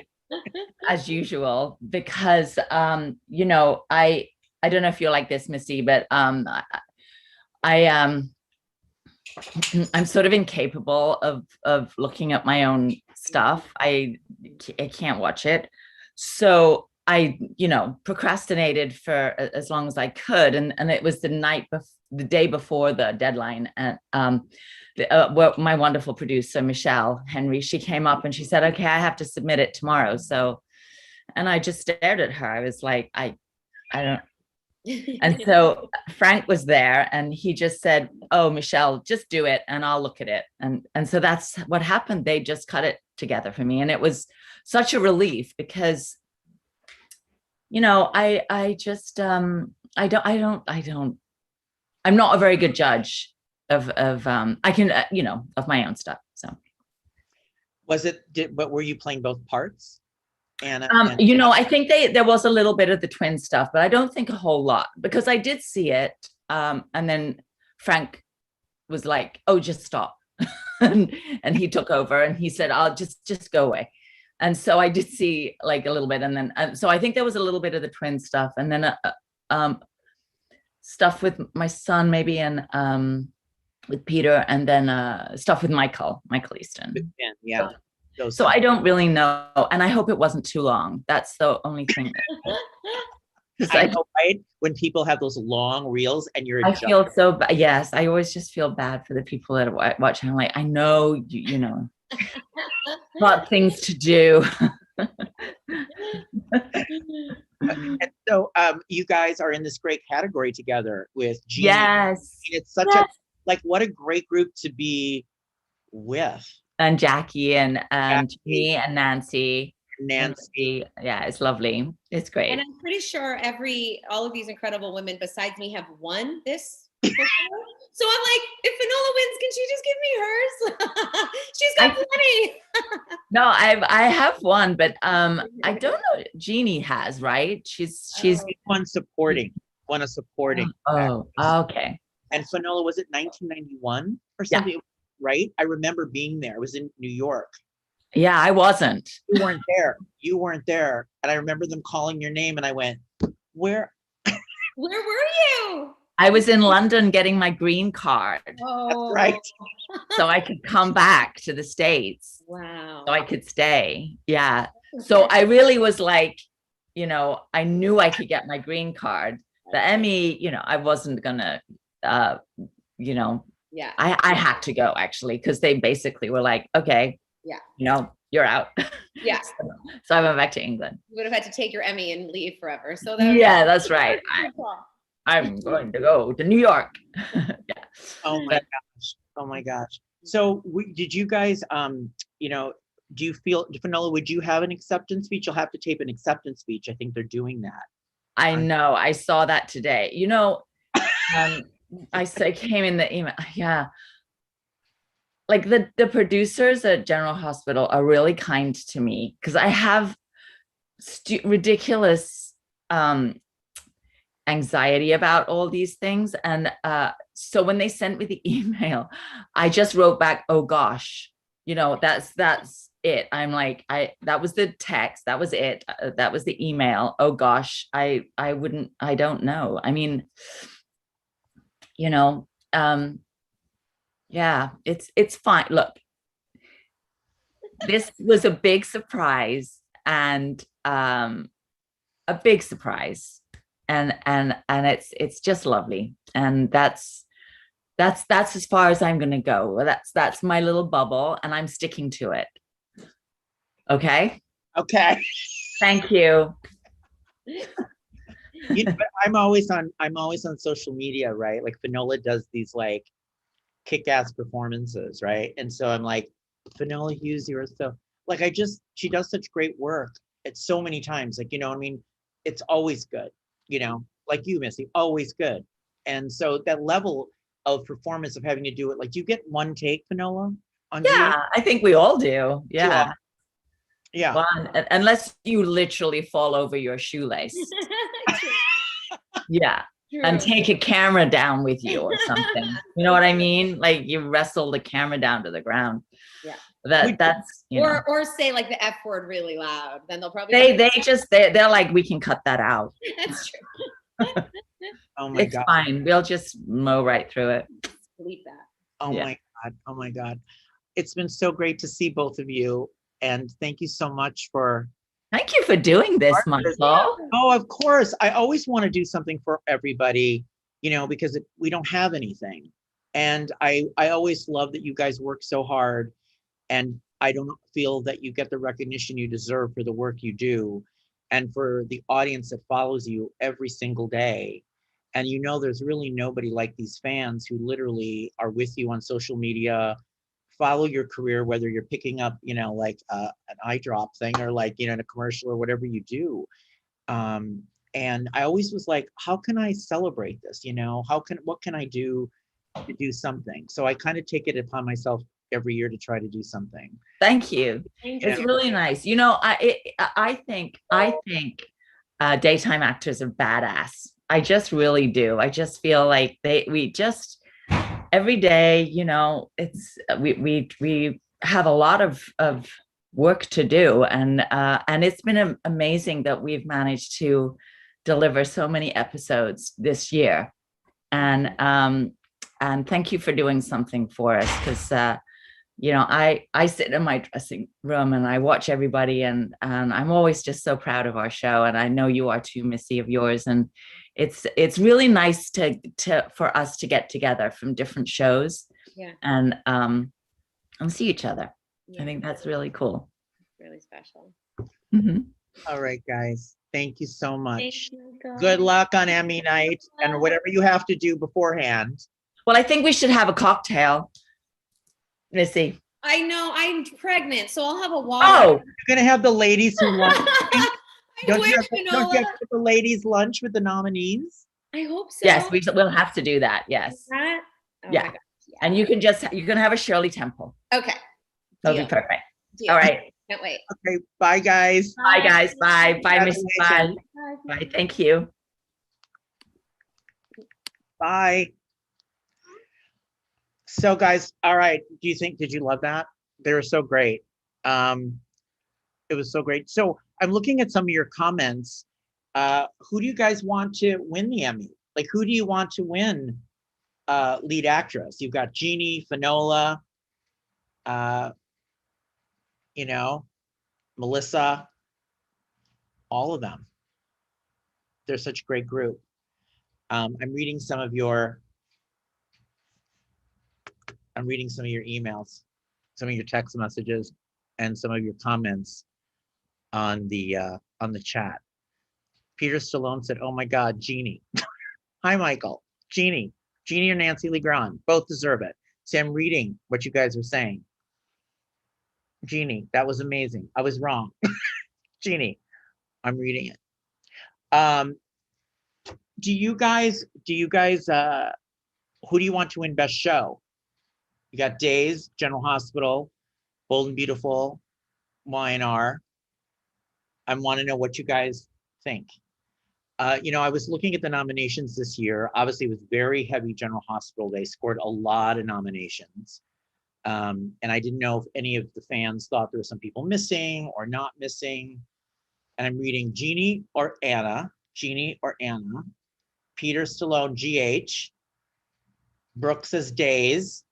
as usual, because I don't know if you're like this, Missy, but I'm sort of incapable of looking at my own stuff. I can't watch it. So I, procrastinated for as long as I could. And it was the day before the deadline. And my wonderful producer, Michelle Henry, she came up and she said, okay, I have to submit it tomorrow. So, and I just stared at her. I was like, I don't. And so Frank was there and he just said, oh, Michelle, just do it and I'll look at it. And so that's what happened. They just cut it together for me. And it was such a relief because, I just, I'm not a very good judge of of my own stuff. So. But were you playing both parts? Anna, I think there was a little bit of the twin stuff, but I don't think a whole lot because I did see it. And then Frank was like, oh, just stop. and he took over and he said, I'll just go away. And so I did see like a little bit. And then, so I think there was a little bit of the twin stuff and then stuff with my son maybe and with Peter and then stuff with Michael Easton. Yeah. So I don't really know, and I hope it wasn't too long. That's the only thing. I know, right? When people have those long reels and you're, I feel so bad. Yes, I always just feel bad for the people that are watching. I'm like, I know, got things to do. And so, you guys are in this great category together with Jeannie. Yes, it's such what a great group to be with. And Jackie and me and Nancy. Yeah, it's lovely. It's great. And I'm pretty sure all of these incredible women besides me have won this. So I'm like, if Finola wins, can she just give me hers? She's got plenty. No, I have one, but I don't know. Jeannie has, right? She's won a supporting. Oh, okay. And Finola, was it 1991 or something? Yeah. Right? I remember being there. I was in New York. Yeah, I wasn't. You weren't there. And I remember them calling your name and I went, where were you? I was in London getting my green card. Oh, that's right. So I could come back to the States. Wow. So I could stay. Yeah. So I really was like, I knew I could get my green card. The Emmy, I wasn't gonna, yeah, I had to go actually because they basically were like, okay, yeah, you're out. Yeah. So I went back to England. You would have had to take your Emmy and leave forever. So that's right. I'm going to go to New York. Yeah. Oh my gosh. So did you guys, do you feel, Finola, would you have an acceptance speech? You'll have to tape an acceptance speech. I think they're doing that. I know. I saw that today. I came in the email. Yeah. Like the producers at General Hospital are really kind to me because I have ridiculous anxiety about all these things. And so when they sent me the email, I just wrote back, oh gosh, that's it. I'm like, that was the text. That was it. That was the email. Oh gosh, I don't know. I mean, yeah, it's fine. Look, this was a big surprise and a big surprise. And it's just lovely. And that's as far as I'm going to go. That's my little bubble and I'm sticking to it. Okay. Thank you. But I'm always on social media, right? Like Finola does these kick-ass performances, right? And so I'm like, Finola Hughes, you're so, like, she does such great work at so many times, like, you know what I mean? It's always good, you know, like you, Missy, always good. And so that level of performance of having to do it, like, do you get one take, Finola? On Yeah, I think we all do. You Yeah. all. Yeah. Well, unless you literally fall over your shoelace. Yeah. And take a camera down with you or something. You know what I mean? Like you wrestle the camera down to the ground. Yeah. That's you know. Or say like the F word really loud. Then they'll probably they're like, we can cut that out. That's true. Oh my It's God. fine. We'll just mow right through it. Delete that. Oh Yeah. my God. Oh my God. It's been so great to see both of you. And thank you so much for. Thank you for doing this, Michael. Oh, of course. I always want to do something for everybody, you know, because we don't have anything. And I always love that you guys work so hard. And I don't feel that you get the recognition you deserve for the work you do and for the audience that follows you every single day. And you know, there's really nobody like these fans who literally are with you on social media, follow your career, whether you're picking up, you know, like an eye drop thing or like, you know, in a commercial or whatever you do. And I always was like, how can I celebrate this? You know, what can I do to do something? So I kind of take it upon myself every year to try to do something. Thank you. It's really nice. You know, I think daytime actors are badass. I just really do. I just feel like we just every day, you know, it's we have a lot of work to do, and it's been amazing that we've managed to deliver so many episodes this year, and thank you for doing something for us, because you know, I sit in my dressing room and I watch everybody, and I'm always just so proud of our show, and I know you are too, Missy, of yours, and it's really nice for us to get together from different shows, and see each other. Yeah. I think that's really cool. Really special. Mm-hmm. All right, guys. Thank you so much. You, Good luck on Emmy night and whatever you have to do beforehand. Well, I think we should have a cocktail, Missy. I know I'm pregnant, so I'll have a water. Oh, You're gonna have the ladies who want. I Don't you wish, have the ladies' lunch with the nominees? I hope so. yes, we'll have to do that. Yes. That? Oh Yeah. my gosh, yeah. And you can have a Shirley Temple. Okay. That'll Deal. be perfect. Deal. All right. Can't wait. Okay, bye guys. Bye, guys. Bye. Bye, Missy. Bye. Congratulations. Bye. Thank you. Bye. So guys, all right. Did you love that? They were so great. It was so great. So I'm looking at some of your comments. Who do you guys want to win the Emmy? Like, who do you want to win lead actress? You've got Jeannie, Finola, you know, Melissa, all of them. They're such a great group. I'm reading some of your emails, some of your text messages, and some of your comments on the chat. Peter Stallone said, "Oh my God, Jeannie." Hi, Michael. Jeannie or Nancy Lee Grahn, both deserve it. See, I'm reading what you guys are saying. Jeannie, that was amazing. I was wrong. Jeannie, I'm reading it. Do you guys, who do you want to win Best Show? You got Days, General Hospital, Bold and Beautiful, Y&R. I want to know what you guys think. You know, I was looking at the nominations this year. Obviously, it was very heavy General Hospital. They scored a lot of nominations. And I didn't know if any of the fans thought there were some people missing or not missing. And I'm reading Jeannie or Anna, Peter Stallone, GH, Brooks says Days,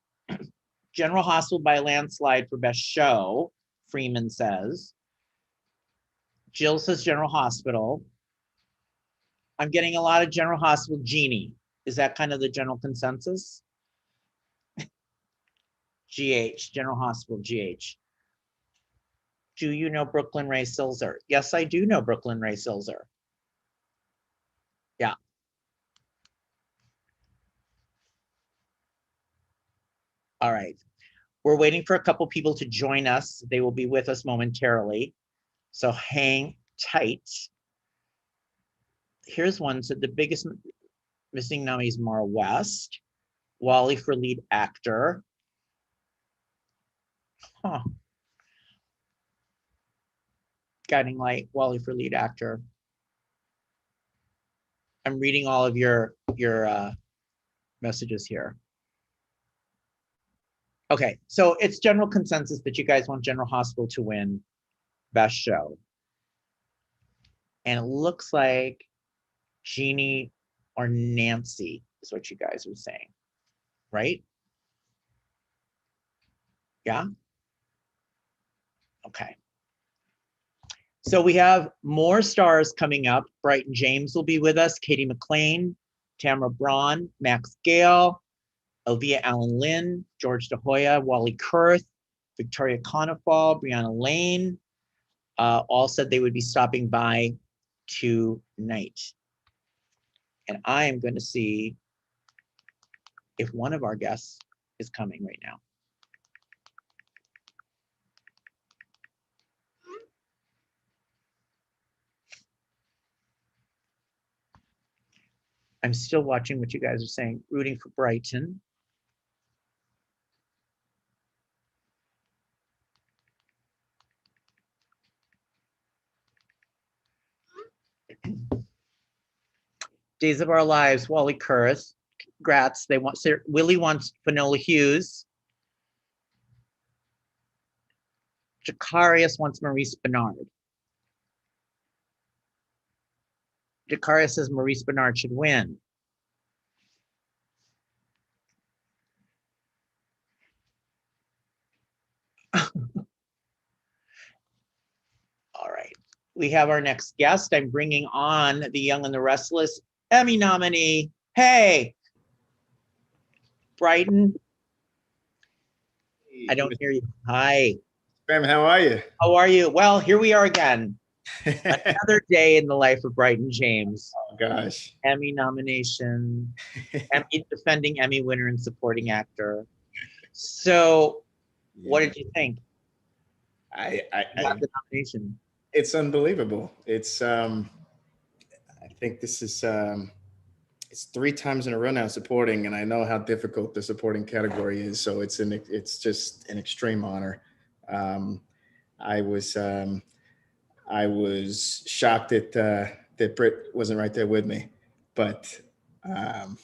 General Hospital by a landslide for Best Show, Freeman says. Jill says General Hospital. I'm getting a lot of General Hospital, Jeannie. Is that kind of the general consensus? GH, General Hospital, GH. Do you know Brooklyn Ray Silzer? Yes, I do know Brooklyn Ray Silzer. Yeah. All right. We're waiting for a couple people to join us. They will be with us momentarily. So hang tight. Here's one. So the biggest missing nominee is Mara West. Wally for lead actor. Huh. Guiding Light, Wally for lead actor. I'm reading all of your messages here. Okay, so it's general consensus that you guys want General Hospital to win Best Show. And it looks like Jeannie or Nancy is what you guys are saying, right? Yeah? Okay. So we have more stars coming up. Bryton James will be with us, Cady McClain, Tamara Braun, Max Gail, Alyvia, Alyn, George DelHoyo, Wally Kurth, Victoria Konefal, Briana Lane, all said they would be stopping by tonight. And I am going to see if one of our guests is coming right now. I'm still watching what you guys are saying, rooting for Bryton. Days of Our Lives, Wally Kurth. Congrats. They want Willie wants Finola Hughes. Jacarius wants Maurice Benard. Jacarius says Maurice Benard should win. All right. We have our next guest. I'm bringing on the Young and the Restless Emmy nominee. Hey, Bryton. I don't hear you. Hi. Graham, how are you? How are you? Well, here we are again. Another day in the life of Bryton James. Oh gosh. Emmy nomination, defending Emmy winner and supporting actor. So, what did you think? I Got the nomination. It's unbelievable. It's I think this is it's 3 times in a row now supporting, and I know how difficult the supporting category is. So it's just an extreme honor. I was shocked that Britt wasn't right there with me, but I'm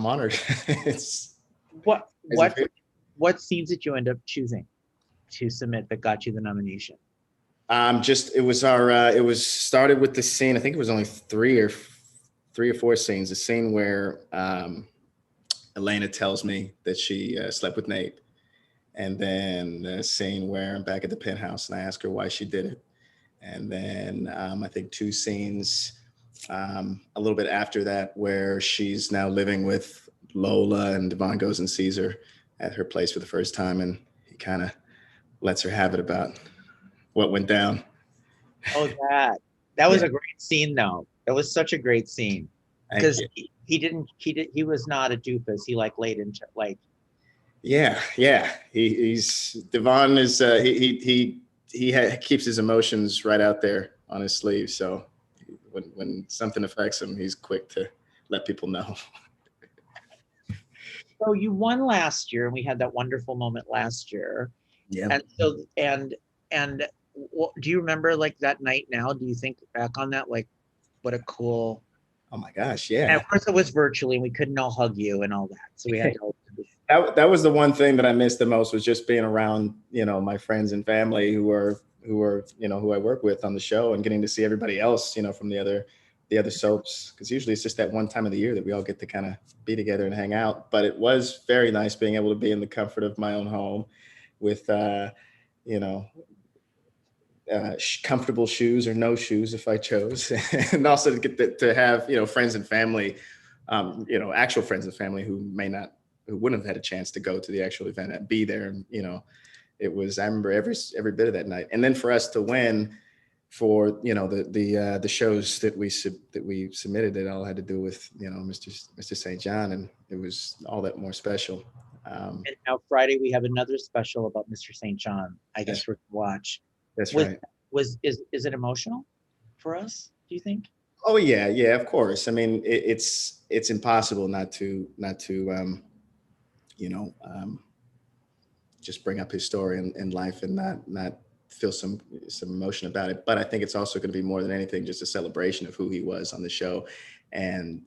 honored. What scenes did you end up choosing to submit that got you the nomination? It was started with the scene. I think it was only 3 or 4 scenes. The scene where Elena tells me that she slept with Nate. And then the scene where I'm back at the penthouse and I ask her why she did it. And then I think 2 scenes a little bit after that where she's now living with Lola and Devon goes and sees her at her place for the first time. And he kind of lets her have it about what went down. Oh, that was a great scene though. That was such a great scene because he was not a doofus. He laid into Yeah. He's Devon is he keeps his emotions right out there on his sleeve. So when something affects him, he's quick to let people know. So you won last year, and we had that wonderful moment last year. Yeah. And so do you remember that night now? Do you think back on that? What a cool. Oh my gosh, yeah. And of course it was virtually, and we couldn't all hug you and all that. So we had to. That was the one thing that I missed the most, was just being around, my friends and family who are, who I work with on the show, and getting to see everybody else, from the other soaps. Because usually it's just that one time of the year that we all get to kind of be together and hang out. But it was very nice being able to be in the comfort of my own home with, comfortable shoes or no shoes if I chose, and also to get to have, friends and family, actual friends and family who wouldn't have had a chance to go to the actual event and be there. And, it was, I remember every bit of that night. And then for us to win for the shows that we submitted, it all had to do with Mr. St. John, and it was all that more special. And now Friday we have another special about Mr. St. John. I guess we're to watch. That's right. Is it emotional for us, do you think? Oh yeah, of course. I mean, it's impossible not to just bring up his story in life and not feel some emotion about it. But I think it's also going to be more than anything just a celebration of who he was on the show. And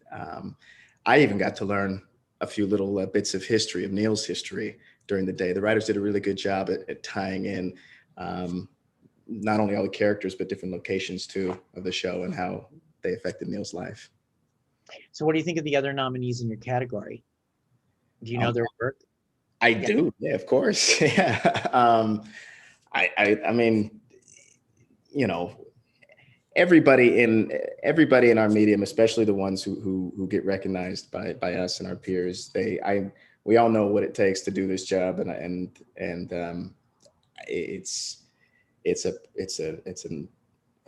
I even got to learn a few little bits of history, of Neil's history during the day. The writers did a really good job at tying in not only all the characters, but different locations too of the show and how they affected Neil's life. So what do you think of the other nominees in your category? Do you know their work? I do. Yeah, of course. Yeah. I mean, everybody in our medium, especially the ones who get recognized by us and our peers, we all know what it takes to do this job, and it's a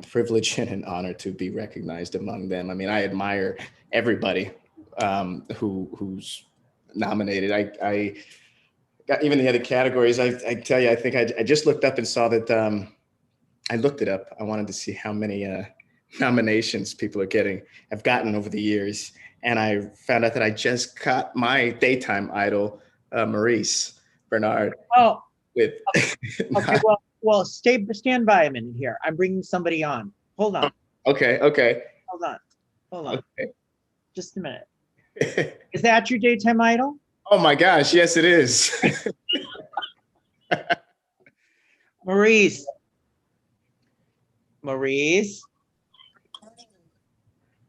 privilege and an honor to be recognized among them. I mean, I admire everybody who's nominated. I got even the other categories. I tell you, I think I just looked up and saw that. I looked it up. I wanted to see how many nominations people have gotten over the years, and I found out that I just caught my daytime idol, Maurice Benard. Oh, with okay. Well, stand by a minute here. I'm bringing somebody on. Hold on. Okay. Hold on. Okay. Just a minute. Is that your daytime idol? Oh my gosh, yes it is. Maurice.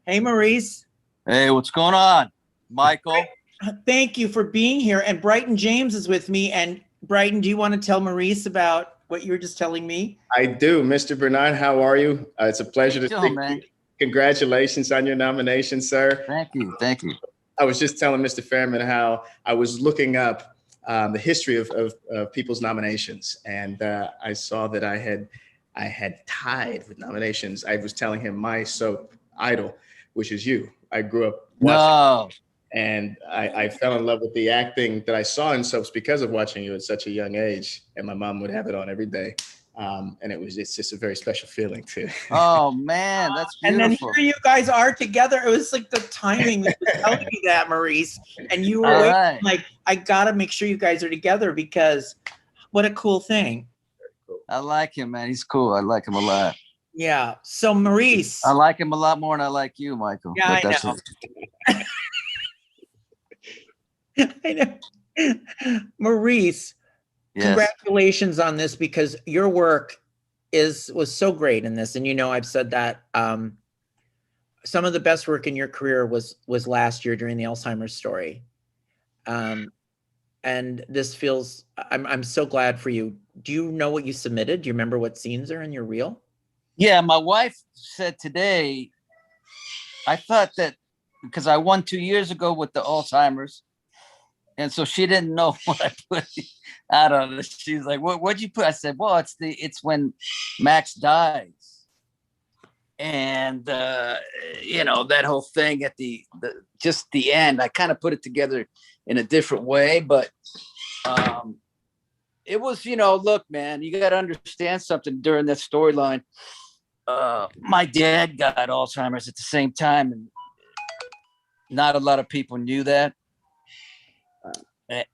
Hey, Maurice. Hey, what's going on, Michael? Thank you for being here. And Bryton James is with me. And Bryton, do you want to tell Maurice about what you were just telling me? I do. Mr. Benard, how are you? It's a pleasure to speak to you. Congratulations on your nomination, sir. Thank you. I was just telling Mr. Fairman how I was looking up the history of people's nominations, and I saw that I had tied with nominations. I was telling him my soap idol, which is you. I grew up watching, and I fell in love with the acting that I saw in soaps because of watching you at such a young age. And my mom would have it on every day, and it's just a very special feeling too. Oh man, that's beautiful. And then here you guys are together. It was like the timing that was telling me that, Maurice. And you were waiting, like, I gotta make sure you guys are together because what a cool thing. I like him, man. He's cool. I like him a lot. Yeah. So Maurice. I like him a lot more than I like you, Michael. Yeah, I know. I know. Maurice, yes. Congratulations on this, because your work was so great in this. And I've said that some of the best work in your career was last year during the Alzheimer's story. And this feels, I'm so glad for you. Do you know what you submitted? Do you remember what scenes are in your reel? Yeah, my wife said today, I thought that because I won 2 years ago with the Alzheimer's, and so she didn't know what I put out on it. She's like, what'd you put? I said, well, it's when Max dies. And, that whole thing at the end, I kind of put it together in a different way, but it was, look, man, you got to understand something during that storyline. My dad got Alzheimer's at the same time, and not a lot of people knew that.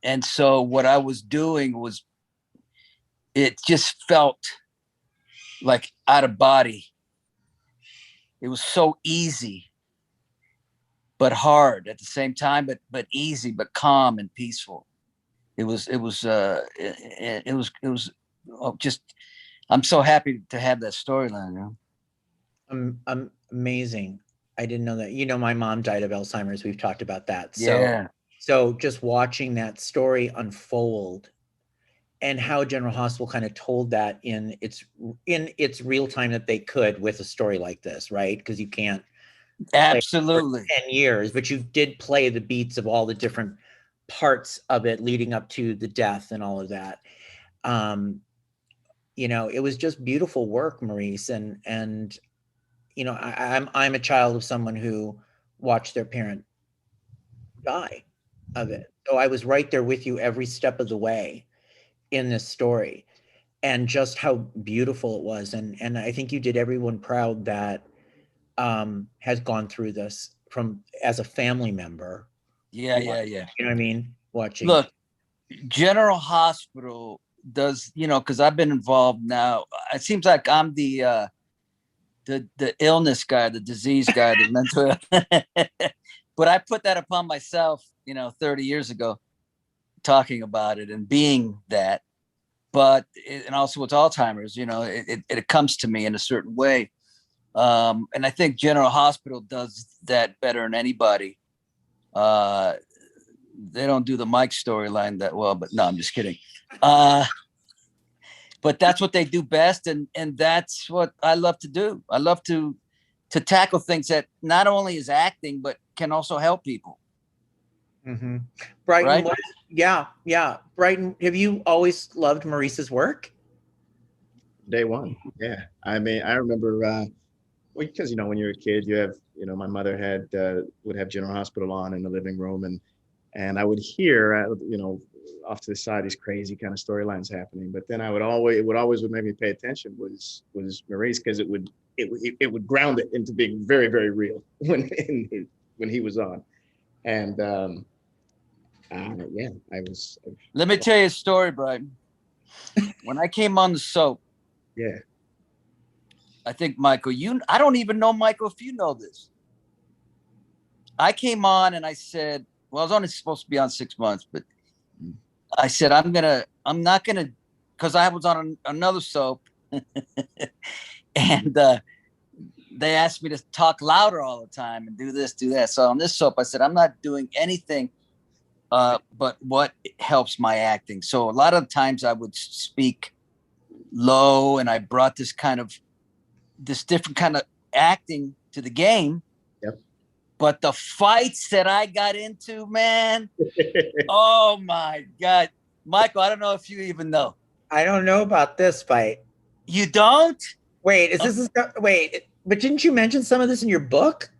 And so what I was doing was, it just felt like out of body. It was so easy, but hard at the same time, but easy, but calm and peaceful. It was just, I'm so happy to have that storyline. Amazing. I didn't know that. My mom died of Alzheimer's. We've talked about that. So just watching that story unfold and how General Hospital kind of told that in its real time that they could with a story like this, right? Because you can't absolutely 10 years, but you did play the beats of all the different parts of it leading up to the death and all of that. it was just beautiful work, Maurice. And I'm a child of someone who watched their parent die of it. So I was right there with you every step of the way in this story, and just how beautiful it was. And I think you did everyone proud that has gone through this as a family member. Yeah. You know what I mean? Watching. Look, General Hospital does, because I've been involved now. It seems like I'm the illness guy, the disease guy, the mental. But I put that upon myself, 30 years ago, talking about it and being that. But and also with Alzheimer's, it comes to me in a certain way. And I think General Hospital does that better than anybody. They don't do the Mike storyline that well, but no, I'm just kidding. But that's what they do best. And that's what I love to do. I love to tackle things that not only is acting, but can also help people. Mm-hmm. Bryton, right? Yeah. Bryton, have you always loved Maurice's work? Day one. Yeah. I mean, I remember, because, when you're a kid, you have, my mother would have General Hospital on in the living room, and I would hear, off to the side, these crazy kind of storylines happening. But then what make me pay attention was Maurice, because it would ground it into being very, very real when he was on. And I was. Let me tell you a story, Bryton. When I came on the soap, yeah, I think Michael, I don't even know, Michael, if you know this. I came on and I said, well, I was only supposed to be on 6 months, but I said, I'm not gonna, because I was on another soap, and they asked me to talk louder all the time and do this, do that. So on this soap, I said, I'm not doing anything but what helps my acting. So a lot of times I would speak low, and I brought this different kind of acting to the game. Yep. But the fights that I got into, man, oh my God. Michael, I don't know if you even know. I don't know about this fight. You don't? Wait, but didn't you mention some of this in your book?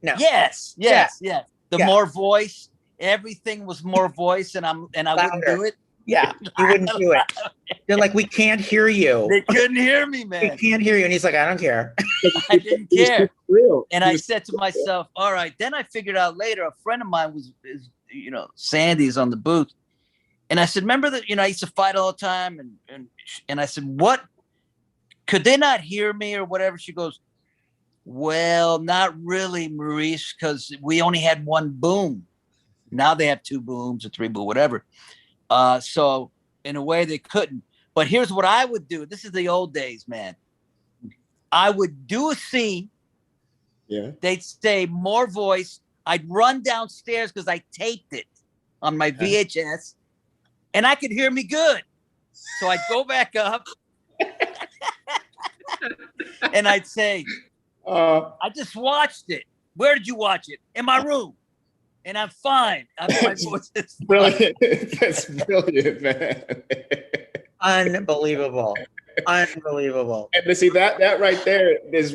No. Yes. More voice. Everything was more voice, and I wouldn't do it. Yeah, you wouldn't do it. They're like, we can't hear you. They couldn't hear me, man. We can't hear you. And he's like, I don't care. I didn't care. And I said to myself, all right. Then I figured out later, a friend of mine Sandy's on the booth. And I said, remember that, I used to fight all the time. And I said, what? Could they not hear me or whatever? She goes, well, not really, Maurice, because we only had one boom. Now they have 2 booms or 3 booms, whatever. So in a way they couldn't. But here's what I would do. This is the old days, man. I would do a scene. Yeah. They'd say more voice. I'd run downstairs because I taped it on my VHS, and I could hear me good. So I'd go back up and I'd say, I just watched it. Where did you watch it? In my room. And I'm fine. Brilliant. That's brilliant, man. Unbelievable. And see that right there is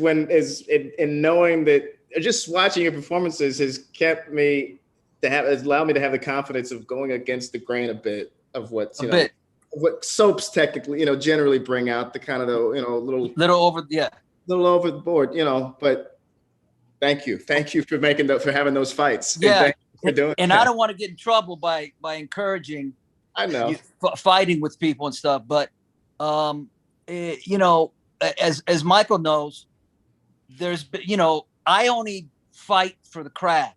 in knowing that just watching your performances has kept me has allowed me to have the confidence of going against the grain a bit of what what soaps technically generally bring out, the kind of little overboard, but thank you for having those fights. Yeah. And thank you for doing and that. I don't want to get in trouble by encouraging I know fighting with people and stuff, but as Michael knows, there's I only fight for the craft.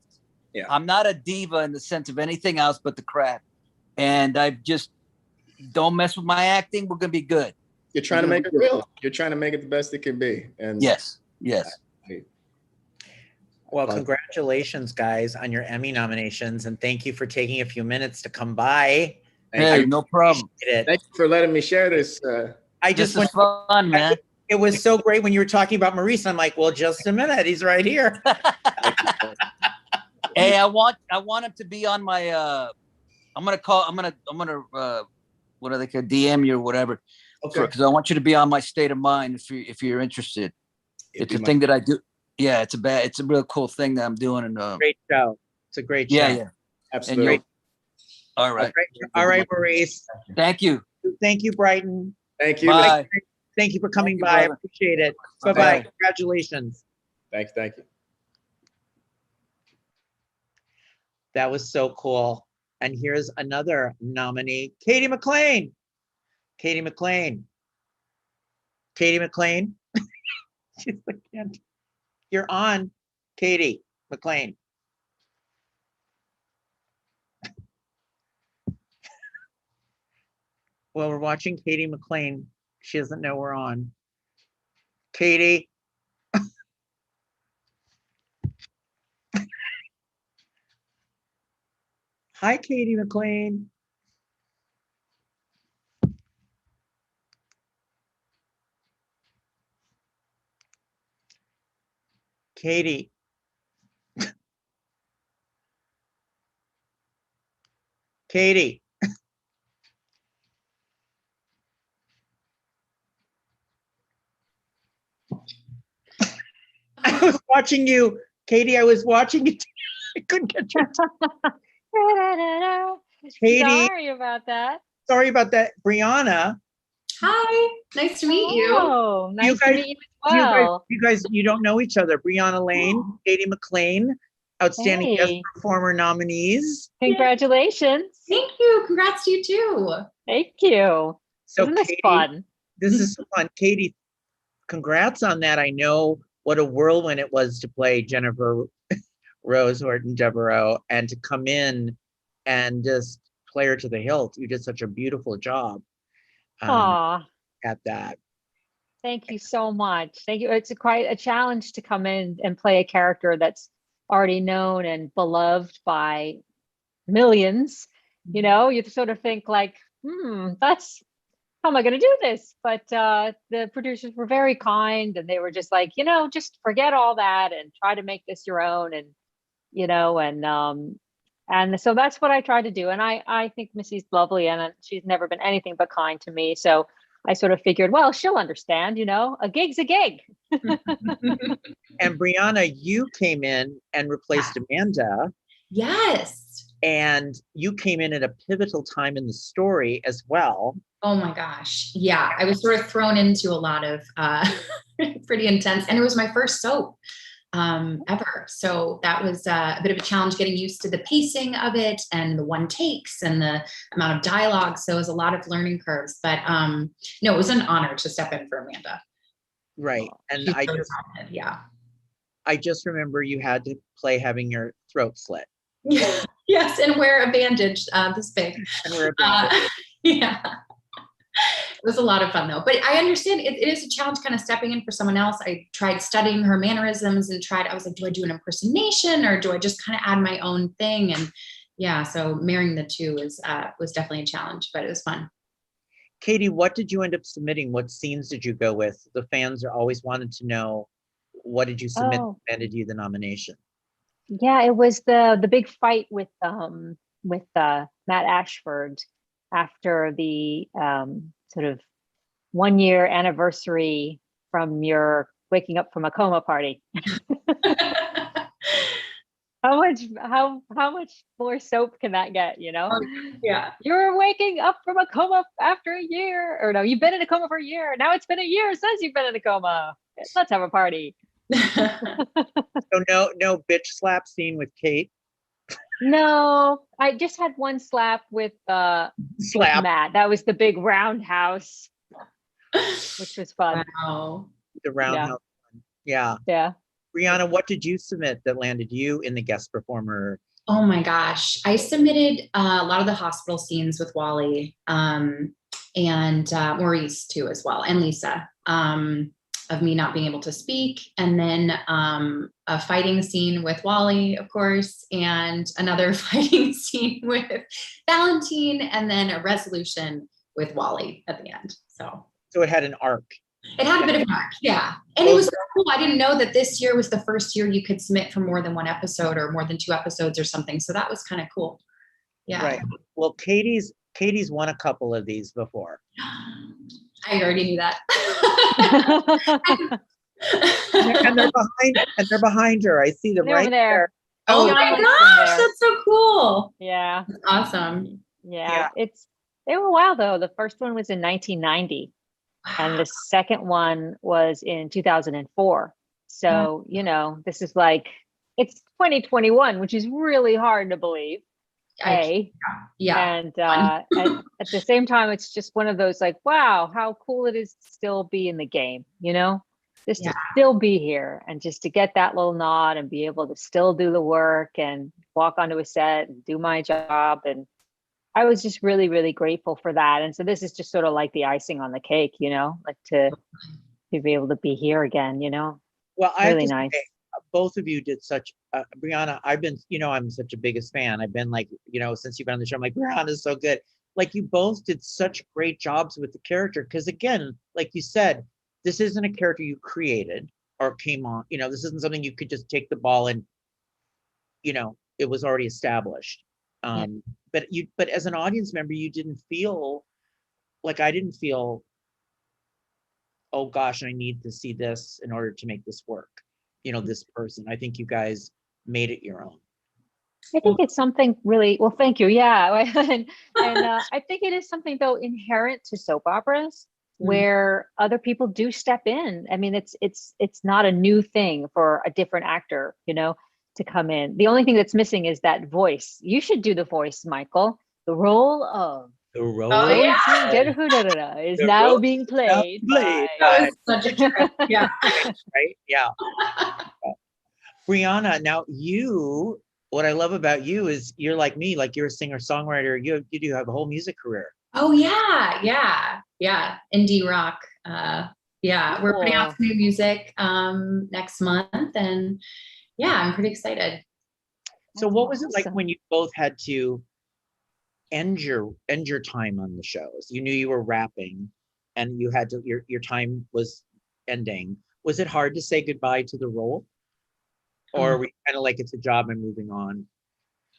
Yeah. I'm not a diva in the sense of anything else but the craft, and I just don't mess with my acting. We're gonna be good. You're trying to make it real. You're trying to make it the best it can be. And yes. Well, congratulations, guys, on your Emmy nominations, and thank you for taking a few minutes to come by. Hey, no problem. Thank you for letting me share this. This is fun, man. It was so great when you were talking about Maurice. I'm like, well, just a minute, he's right here. Hey, I want him to be on my. I'm gonna what do they call, DM you or whatever. because I want you to be on my state of mind if you're interested. It's a thing that I do. Yeah, it's a real cool thing that I'm doing. And Great show. It's a great show. yeah, Absolutely. All right. All right, Maurice. Thank you. Thank you, Bryton. Thank you. Bye. Thank you for coming Thank you, by. I brother. appreciate it. Bye. Bye-bye. Congratulations. Thank you. That was so cool. And here's another nominee, Cady McClain. Cady McClain. Cady McClain. She's like, you're on, Cady McClain. Well, we're watching Cady McClain. She doesn't know we're on. Cady. Hi, Cady McClain. Cady. Cady. I was watching you, Cady. I was watching you. I couldn't get your. Cady. Sorry about that. Sorry about that, Briana. Hi, nice to meet you. Oh, nice to meet you as well. You don't know each other. Briana Lane, Cady McClain, outstanding guest Hey. performer nominees. Congratulations. Thank you. Congrats to you too. Thank you. So Isn't this Cady, fun? this is so fun. Cady, congrats on that. I know what a whirlwind it was to play Jennifer Rose Horton Devereaux and to come in and just play her to the hilt. You did such a beautiful job Aw, at that. thank you so much. Thank you. It's quite a challenge to come in and play a character that's already known and beloved by millions. You know, you sort of think like, that's how am I going to do this? But the producers were very kind and they were just like, just forget all that and try to make this your own. And, and so that's what I tried to do. And I think Missy's lovely and she's never been anything but kind to me. So I sort of figured, well, she'll understand, a gig's a gig. And Briana, you came in and replaced Amanda. Yes. And you came in at a pivotal time in the story as well. Oh my gosh. Yeah. I was sort of thrown into a lot of pretty intense, and it was my first soap ever. So that was a bit of a challenge getting used to the pacing of it and the one takes and the amount of dialogue. So it was a lot of learning curves, but no, it was an honor to step in for Amanda. Right. And She's I so just, talented, yeah. I just remember you had to play having your throat slit. Yes. And wear a bandage this big. And wear a bandage. Yeah. It was a lot of fun though, but I understand it is a challenge kind of stepping in for someone else. I tried studying her mannerisms and I was like, do I do an impersonation or do I just kind of add my own thing? And yeah, so marrying the two was definitely a challenge, but it was fun. Cady, what did you end up submitting? What scenes did you go with? The fans are always wanted to know, what did you submit that landed you the nomination? Yeah, it was the big fight with Matt Ashford after the sort of 1 year anniversary from your waking up from a coma party. How much more soap can that get, Yeah. You're waking up from a coma after a year, or no, you've been in a coma for a year. Now it's been a year since you've been in a coma. Let's have a party. So no bitch slap scene with Kate? No, I just had one slap with Matt. That was the big roundhouse, which was fun. Wow. The roundhouse. Yeah. Yeah. Briana, what did you submit that landed you in the guest performer? Oh my gosh. I submitted a lot of the hospital scenes with Wally and Maurice too as well, and Lisa, of me not being able to speak. And then a fighting scene with Wally, of course, and another fighting scene with Valentine, and then a resolution with Wally at the end. So it had an arc. It had a bit of an arc, yeah. And it was cool. I didn't know that this year was the first year you could submit for more than one episode or more than 2 episodes or something. So that was kind of cool. Yeah. Right. Well, Cady's won a couple of these before. I already knew that. And they're behind her. I see them They're right over there. Oh Yeah, my like gosh, there. that's so cool. Yeah. That's awesome. Yeah. They were a while though. The first one was in 1990 and the second one was in 2004. So, you know, this is like, it's 2021, which is really hard to believe. Yeah. And at the same time, it's just one of those like, wow, how cool it is to still be in the game, you know, just to still be here and just to get that little nod and be able to still do the work and walk onto a set and do my job. And I was just really, really grateful for that. And so this is just sort of like the icing on the cake, you know, like to be able to be here again, you know. Well, I really have to nice. say, both of you did such, Briana, I've been, you know, I'm such a biggest fan. I've been like, you know, since you've been on the show, I'm like, Briana's so good. Like you both did such great jobs with the character. Because again, like you said, this isn't a character you created or came on, you know, this isn't something you could just take the ball and, you know, it was already established. But as an audience member, you didn't feel like I didn't feel, oh gosh, I need to see this in order to make this work. You know, this person. I think you guys made it your own. I think it's something really, well, thank you. Yeah. and I think it is something though inherent to soap operas where other people do step in. I mean, it's not a new thing for a different actor, you know, to come in. The only thing that's missing is that voice. You should do the voice, Michael. The role of is now being played. That was such a trip. Yeah. Right? Yeah. Briana, now what I love about you is you're like me, like you're a singer-songwriter. You do have a whole music career. Oh yeah. Indie rock. We're putting out some new music next month, and yeah, I'm pretty excited. So what was it like when you both had to end your time on the shows? You knew you were wrapping and you had to, your time was ending. Was it hard to say goodbye to the role? Or were you kind of like, it's a job and moving on?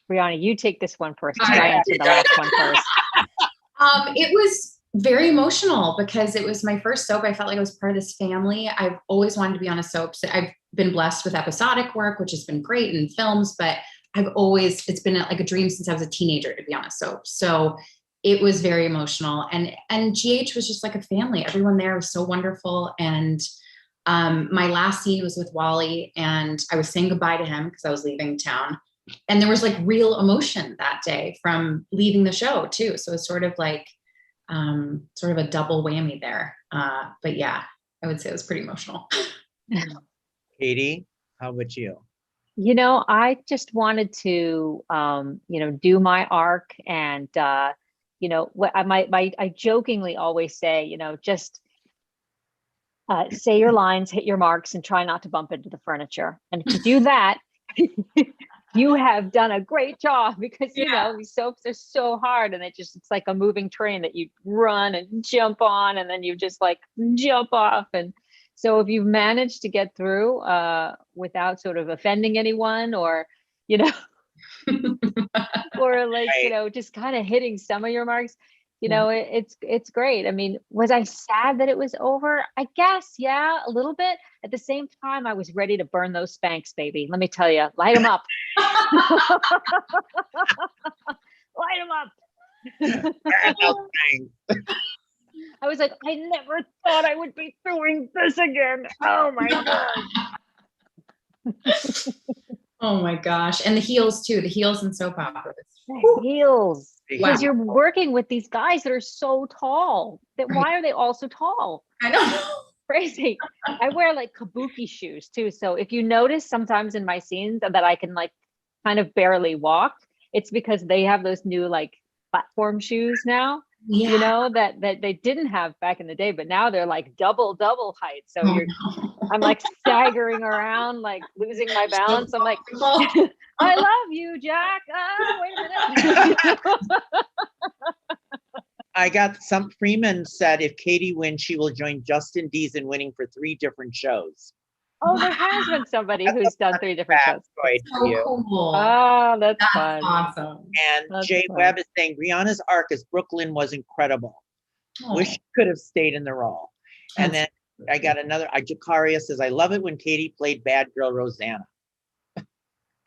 Briana, you take this one first. I answered the last one first. It was very emotional because it was my first soap. I felt like I was part of this family. I've always wanted to be on a soap. So I've been blessed with episodic work, which has been great in films, but it's been like a dream since I was a teenager to be on a soap. So it was very emotional, and GH was just like a family. Everyone there was so wonderful. And my last scene was with Wally, and I was saying goodbye to him because I was leaving town. And there was like real emotion that day from leaving the show too. So it's sort of like sort of a double whammy there. But yeah, I would say it was pretty emotional. Cady, how about you? You know, I just wanted to, you know, do my arc, and you know, what I jokingly always say, you know, just say your lines, hit your marks, and try not to bump into the furniture. And if you do that, you have done a great job, because you know, these soaps are so hard, and it's like a moving train that you run and jump on, and then you just like jump off. And so if you've managed to get through without sort of offending anyone, or, you know, or like, you know, just kind of hitting some of your marks, you know, it's great. I mean, was I sad that it was over? I guess, yeah, a little bit. At the same time, I was ready to burn those Spanx, baby. Let me tell you, light them up. Light them up. I was like, I never thought I would be doing this again. Oh my God. Oh my gosh. And the heels too, the heels in soap operas. The heels. Because Wow. you're working with these guys that are so tall. Why are they all so tall? I don't know. Crazy. I wear like kabuki shoes too. So if you notice sometimes in my scenes that I can like kind of barely walk, it's because they have those new like platform shoes now. Yeah. You know, that they didn't have back in the day, but now they're like double height. So I'm like staggering around, like losing my balance. I'm like, I love you, Jack. Oh, wait a minute. I got some. Freeman said if Cady wins, she will join Justin Dees in winning for 3 different shows. Oh, there has been somebody who's done 3 different shows. So cool. Oh, that's fun. Awesome. And Jay Webb is saying Briana's arc as Brooklyn was incredible. Wish she could have stayed in the role. And then I got another, Jakaria says, I love it when Cady played bad girl Rosanna.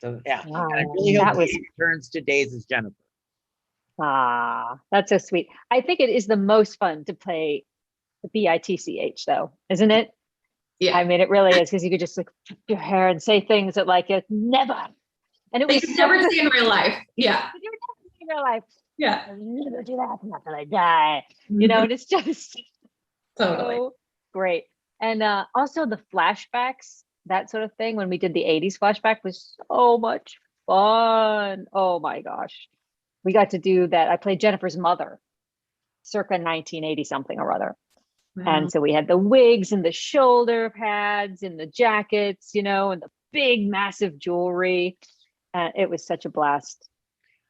So yeah, and I really hope Cady returns to Days as Jennifer. That's so sweet. I think it is the most fun to play the BITCH though, isn't it? Yeah. I mean, it really is, because you could just like flip your hair and say things that like it never. And it was you never say in real life. Yeah. You never say in real life. Yeah. I'll never do that until I die. You know, and it's just Totally. so great. And also the flashbacks, that sort of thing, when we did the 80s flashback was so much fun. Oh my gosh. We got to do that. I played Jennifer's mother circa 1980 something or other. And so we had the wigs and the shoulder pads and the jackets, you know, and the big massive jewelry. It was such a blast.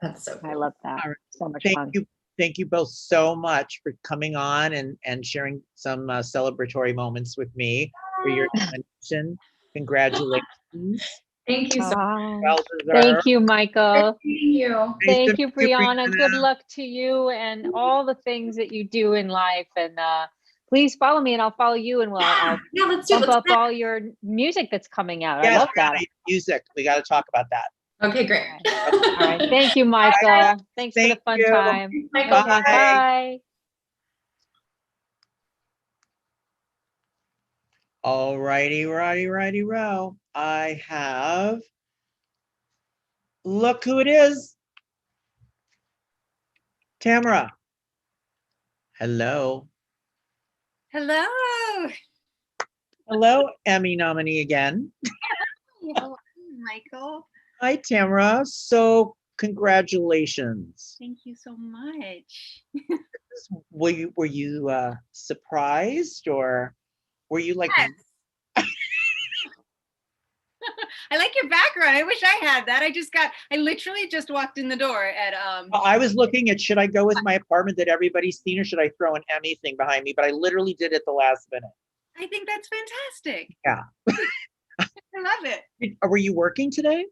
That's so cool. I love that. So much fun. Thank you both so much for coming on and sharing some celebratory moments with me for your nomination. Congratulations. Thank you so much. Well Thank you, Michael. Thank you. Thank you, Briana. Good luck to you and all the things that you do in life. And please follow me and I'll follow you, and I'll bump up all your music that's coming out. Yes, I love that. Music. We got to talk about that. Okay, great. All right. Thank you, Michael. Thanks for the fun time. Michael. Okay, bye. All righty, row. I have, look who it is. Tamara. Hello. Hello. Hello, Emmy nominee again. Hello, Michael. Hi, Tamara. So congratulations. Thank you so much. Were you surprised, or were you like? Yes. I like your background. I wish I had that. I literally just walked in the door at I was looking at, should I go with my apartment that everybody's seen, or should I throw an Emmy thing behind me? But I literally did it the last minute. I think that's fantastic. Yeah. I love it. Were you working today?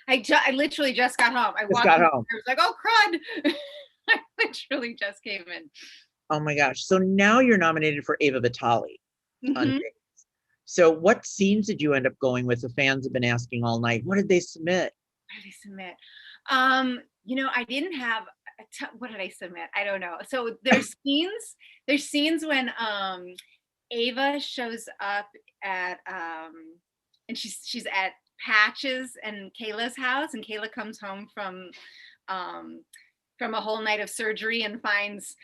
I literally just got home. I got home. I was like, oh crud. I literally just came in. Oh my gosh. So now you're nominated for Ava Vitale on Mhm. Days. So what scenes did you end up going with? The fans have been asking all night. What did they submit? What did I submit? I didn't have what did I submit? I don't know. So there's scenes when Ava shows up at and she's at Patches and Kayla's house, and Kayla comes home from a whole night of surgery and finds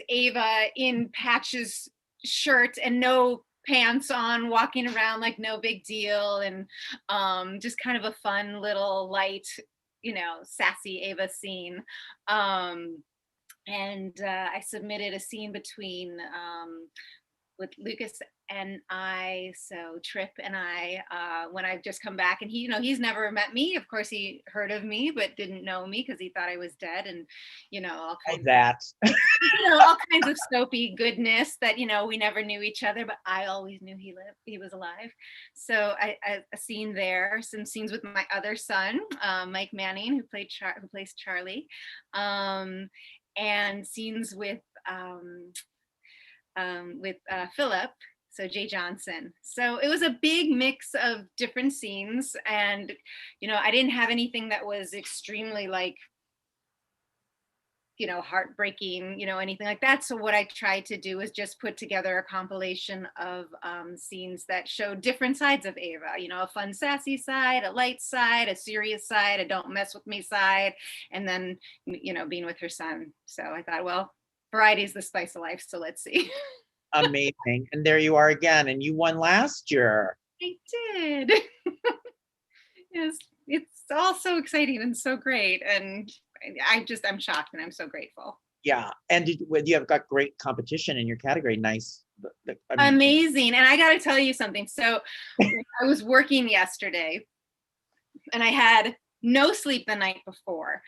Ava in Patches' shirt and no pants on, walking around like no big deal, and just kind of a fun little light, sassy Ava scene. And I submitted a scene between with Lucas and I, so Tripp and I, when I've just come back, and he's never met me. Of course, he heard of me, but didn't know me because he thought I was dead, and all kinds all kinds of soapy goodness that we never knew each other, but I always knew he was alive. So a scene there, some scenes with my other son, Mike Manning, who plays Charlie, and scenes with Philip, so Jay Johnson. So it was a big mix of different scenes, and I didn't have anything that was extremely heartbreaking, anything like that. So what I tried to do was just put together a compilation of scenes that showed different sides of Ava, a fun, sassy side, a light side, a serious side, a don't mess with me side, and then, being with her son. So I thought, well, variety is the spice of life. So let's see. Amazing. And there you are again. And you won last year. I did. Yes, it's all so exciting and so great. And I'm shocked, and I'm so grateful. Yeah. And you have got great competition in your category. Nice. Amazing. And I got to tell you something. So I was working yesterday, and I had no sleep the night before.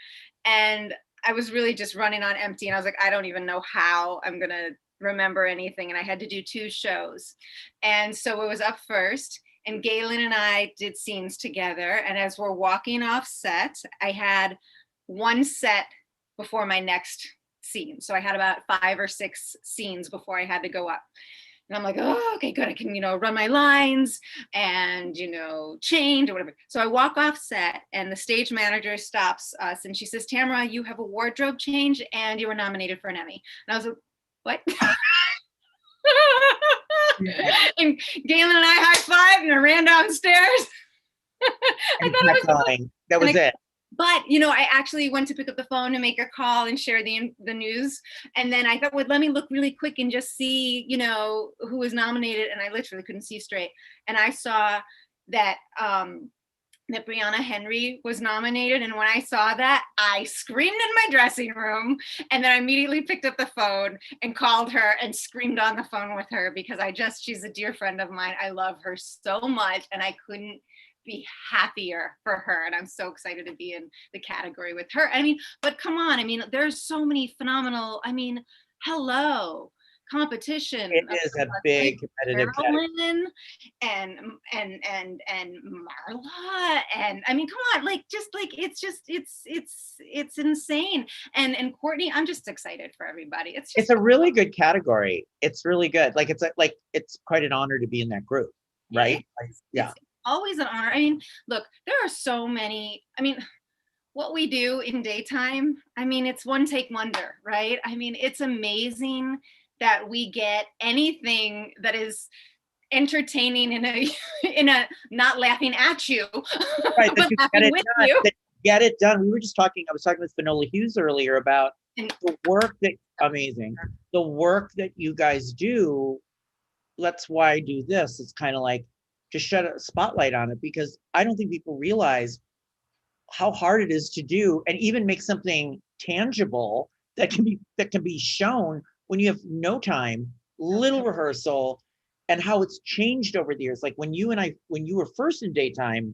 And I was really just running on empty. And I was like, I don't even know how I'm going to remember anything. And I had to do 2 shows. And so it was up first, and Galen and I did scenes together. And as we're walking off set, I had one set before my next scenes. So I had about 5 or 6 scenes before I had to go up. And I'm like, oh, okay, good. I can, run my lines and, change or whatever. So I walk off set and the stage manager stops us and she says, Tamara, you have a wardrobe change and you were nominated for an Emmy. And I was like, what? And Galen and I high-fived and I ran downstairs. That was it. But, I actually went to pick up the phone and make a call and share the news. And then I thought, well, let me look really quick and just see, who was nominated. And I literally couldn't see straight. And I saw that that Briana Henry was nominated. And when I saw that, I screamed in my dressing room. And then I immediately picked up the phone and called her and screamed on the phone with her because she's a dear friend of mine. I love her so much. And I couldn't be happier for her, and I'm so excited to be in the category with her. But come on, there's so many phenomenal, hello, competition. It is a big competitive category. Alyn and Marla, and come on, it's insane. And Courtney, I'm just excited for everybody. It's a really good category. It's really good. It's quite an honor to be in that group, right? It's always an honor. Look, there are so many, what we do in daytime, it's one take wonder, right? It's amazing that we get anything that is entertaining in a not laughing at you, right, but laughing with you. Get it done. I was talking with Finola Hughes earlier about the work the work that you guys do. That's why I do this. It's kind of like, to shed a spotlight on it, because I don't think people realize how hard it is to do and even make something tangible that can be shown when you have no time, little rehearsal, and how it's changed over the years. Like when you were first in daytime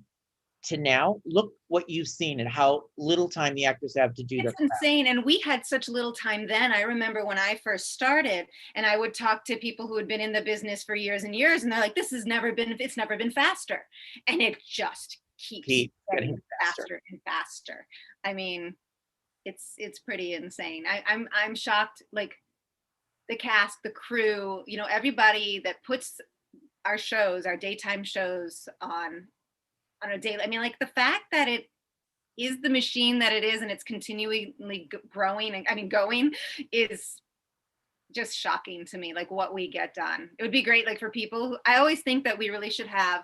to now, look what you've seen and how little time the actors have to do. It's insane. And we had such little time then. I remember when I first started and I would talk to people who had been in the business for years and years, and they're like, it's never been faster. And it just keeps getting faster and faster. It's pretty insane. I'm shocked, like the cast, the crew, everybody that puts our daytime shows on a daily, the fact that it is the machine that it is and it's continually growing and going is just shocking to me, like what we get done. It would be great, like for people I always think that we really should have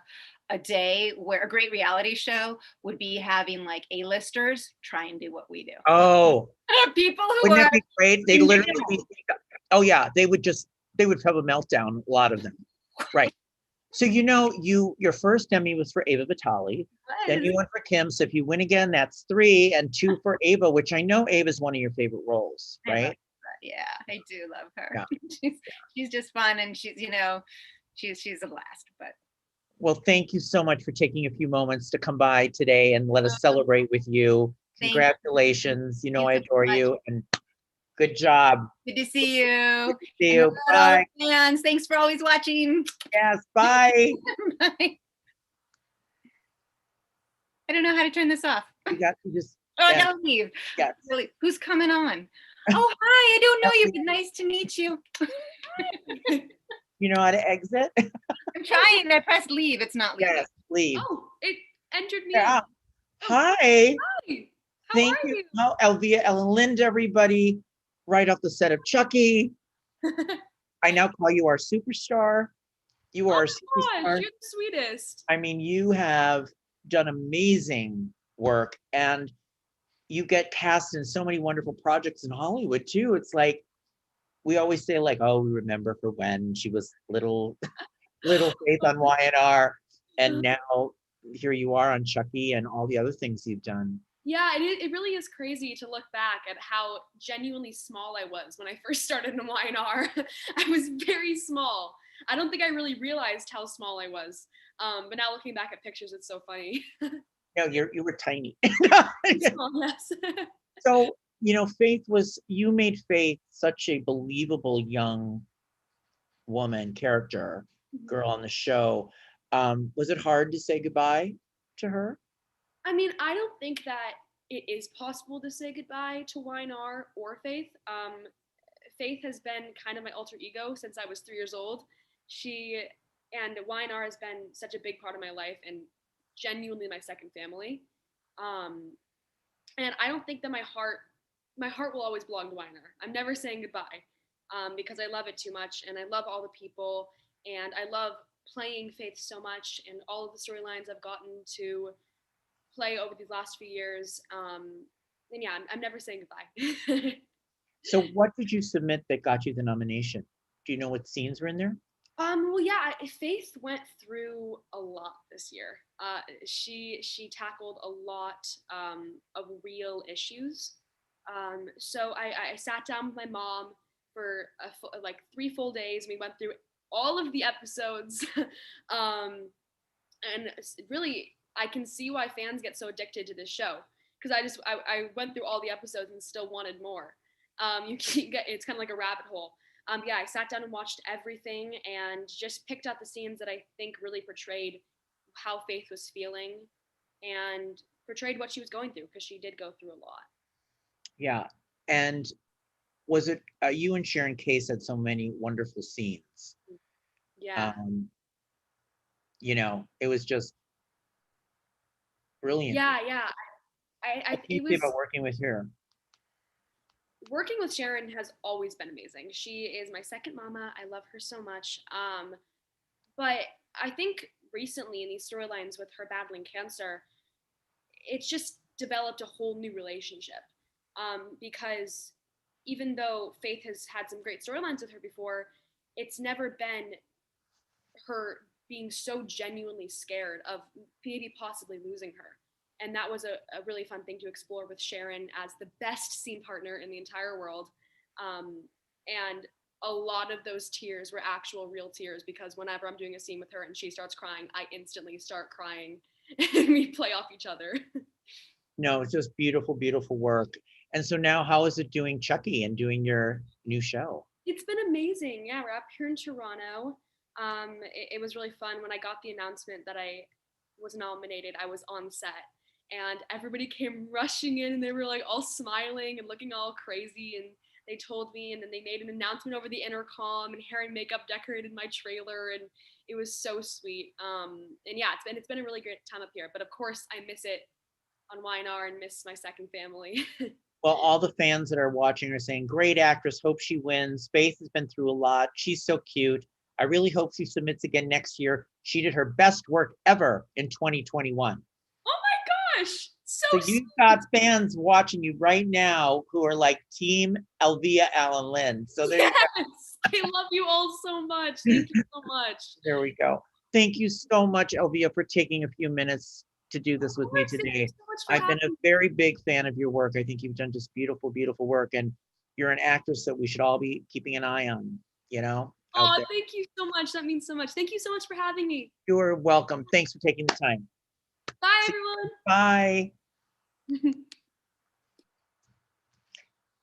a day where a great reality show would be having like A-listers try and do what we do. Oh, people who wouldn't that be great? They literally they would have a meltdown, a lot of them. Right. So your first Emmy was for Ava Vitale, then you went for Kim. So if you win again, that's 3, and 2 for Ava, which I know Ava is one of your favorite roles, right? Yeah, I do love her. Yeah. She's just fun, and she's she's a blast. But well, thank you so much for taking a few moments to come by today and let us celebrate with you. Congratulations! I adore you, and good job. Good to see you. Good to see you. Bye. Fans, thanks for always watching. Yes, bye. Bye. I don't know how to turn this off. You just. Oh, I gotta leave. Yes. Really, who's coming on? Oh, hi. I don't know you. Nice to meet you. You know how to exit? I'm trying. I pressed leave. It's not leave. Yes, leave. Oh, it entered me. Yeah. Hi. Hi. Thank you. Oh, Alyvia, Ellen, Linda, everybody, right off the set of Chucky. I now call you our superstar. You are a superstar. Gosh, you're the sweetest. You have done amazing work, and you get cast in so many wonderful projects in Hollywood too. It's like we always say, like, oh, we remember her when she was little Faith on Y&R, and now here you are on Chucky and all the other things you've done. Yeah, it really is crazy to look back at how genuinely small I was when I first started in Y&R. I was very small. I don't think I really realized how small I was. But now looking back at pictures, it's so funny. No, you were tiny. Small, yes. So, you made Faith such a believable young woman character, girl on the show. Was it hard to say goodbye to her? I don't think that it is possible to say goodbye to YNR or Faith. Faith has been kind of my alter ego since I was 3 years old. And YNR has been such a big part of my life and genuinely my second family. And I don't think that my heart will always belong to YNR. I'm never saying goodbye because I love it too much, and I love all the people, and I love playing Faith so much, and all of the storylines I've gotten to play over these last few years. And yeah, I'm never saying goodbye. So what did you submit that got you the nomination? Do you know what scenes were in there? Well, yeah, Faith went through a lot this year. She tackled a lot of real issues. So I sat down with my mom for like 3 full days. We went through all of the episodes. And really, I can see why fans get so addicted to this show, because I went through all the episodes and still wanted more. It's kind of like a rabbit hole. Yeah, I sat down and watched everything and just picked out the scenes that I think really portrayed how Faith was feeling and portrayed what she was going through, because she did go through a lot. Yeah. And was it you and Sharon Case had so many wonderful scenes? Yeah. It was just brilliant. Yeah. What do you think about working with her? Working with Sharon has always been amazing. She is my second mama. I love her so much. But I think recently in these storylines with her battling cancer, it's just developed a whole new relationship. Because even though Faith has had some great storylines with her before, it's never been her being so genuinely scared of maybe possibly losing her. And that was a really fun thing to explore with Sharon as the best scene partner in the entire world. And a lot of those tears were actual real tears, because whenever I'm doing a scene with her and she starts crying, I instantly start crying and we play off each other. No, it's just beautiful, beautiful work. And so now how is it doing Chucky and doing your new show? It's been amazing. Yeah, we're up here in Toronto. It was really fun. When I got the announcement that I was nominated, I was on set. And everybody came rushing in, and they were like all smiling and looking all crazy. And they told me, and then they made an announcement over the intercom, and hair and makeup decorated my trailer, and it was so sweet. And yeah, it's been a really great time up here. But of course, I miss it on YNR and miss my second family. Well, all the fans that are watching are saying, great actress, hope she wins. Faith has been through a lot. She's so cute. I really hope she submits again next year. She did her best work ever in 2021. Gosh, so you've got fans watching you right now who are like Team Alyvia, Alyn. So there you go. I love you all so much. Thank you so much. There we go. Thank you so much, Alyvia, for taking a few minutes to do this with me today. I've been a very big fan of your work. I think you've done just beautiful, beautiful work, and you're an actress that we should all be keeping an eye on, Oh, thank you so much. That means so much. Thank you so much for having me. You're welcome. Thanks for taking the time. Bye, everyone. Bye.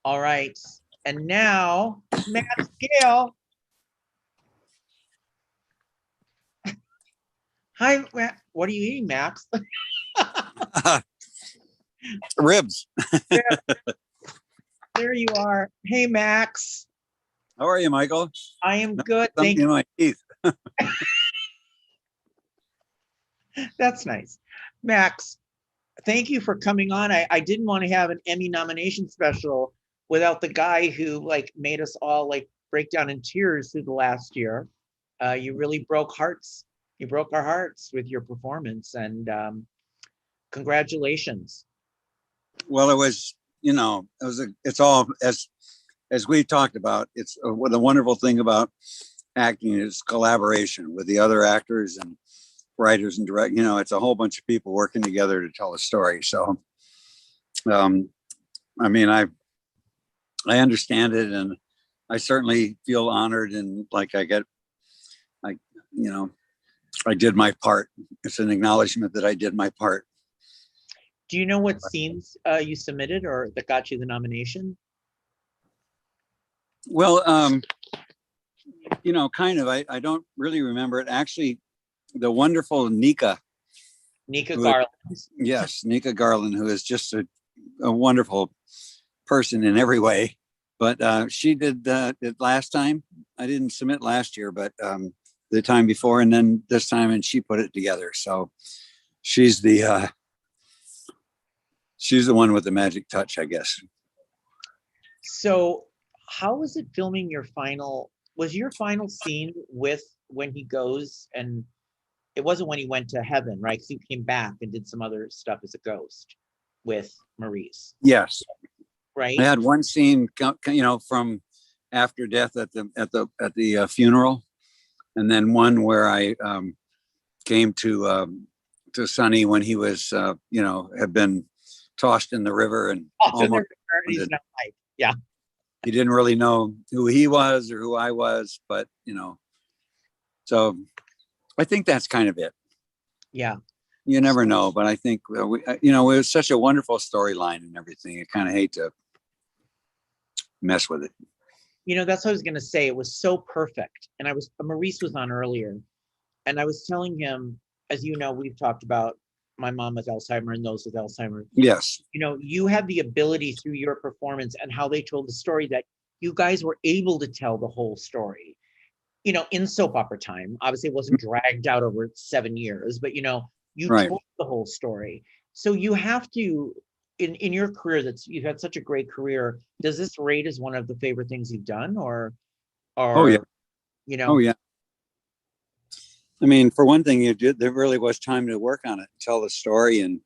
All right. And now, Max Gail. Hi, what are you eating, Max? Ribs. There you are. Hey, Max. How are you, Michael? I am good. Thank you. My teeth. That's nice. Max, thank you for coming on. I didn't want to have an Emmy nomination special without the guy who made us all break down in tears through the last year. You really broke hearts. You broke our hearts with your performance, and congratulations. Well, it was, it's all as we talked about. It's the wonderful thing about acting is collaboration with the other actors and writers and direct, it's a whole bunch of people working together to tell a story. So, I understand it, and I certainly feel honored, and I did my part. It's an acknowledgement that I did my part. Do you know what scenes you submitted or that got you the nomination? Well, kind of. I don't really remember it. Actually, the wonderful Nika Garland. Yes, Nika Garland, who is just a a wonderful person in every way. But she did it last time. I didn't submit last year, but the time before, and then this time, and she put it together. So she's the one with the magic touch, I guess. So how was it filming your final, was your final scene with when he goes, and it wasn't when he went to heaven, right? Because he came back and did some other stuff as a ghost with Maurice. Yes. Right. I had one scene, from after death at the funeral, and then one where I came to Sonny when he was, had been tossed in the river and almost. He's not like, yeah. He didn't really know who he was or who I was, but so I think that's kind of it. Yeah. You never know, but I think it was such a wonderful storyline and everything. I kind of hate to mess with it. That's what I was going to say. It was so perfect. And Maurice was on earlier, and I was telling him, as you know, we've talked about my mom with Alzheimer's and those with Alzheimer's. Yes. You had the ability through your performance and how they told the story that you guys were able to tell the whole story, in soap opera time. Obviously it wasn't dragged out over 7 years, but you Right. told the whole story. So you have to, in your career, you've had such a great career. Does this rate as one of the favorite things you've done, or Oh yeah. Oh yeah. I mean, for one thing, there really was time to work on it, tell the story, and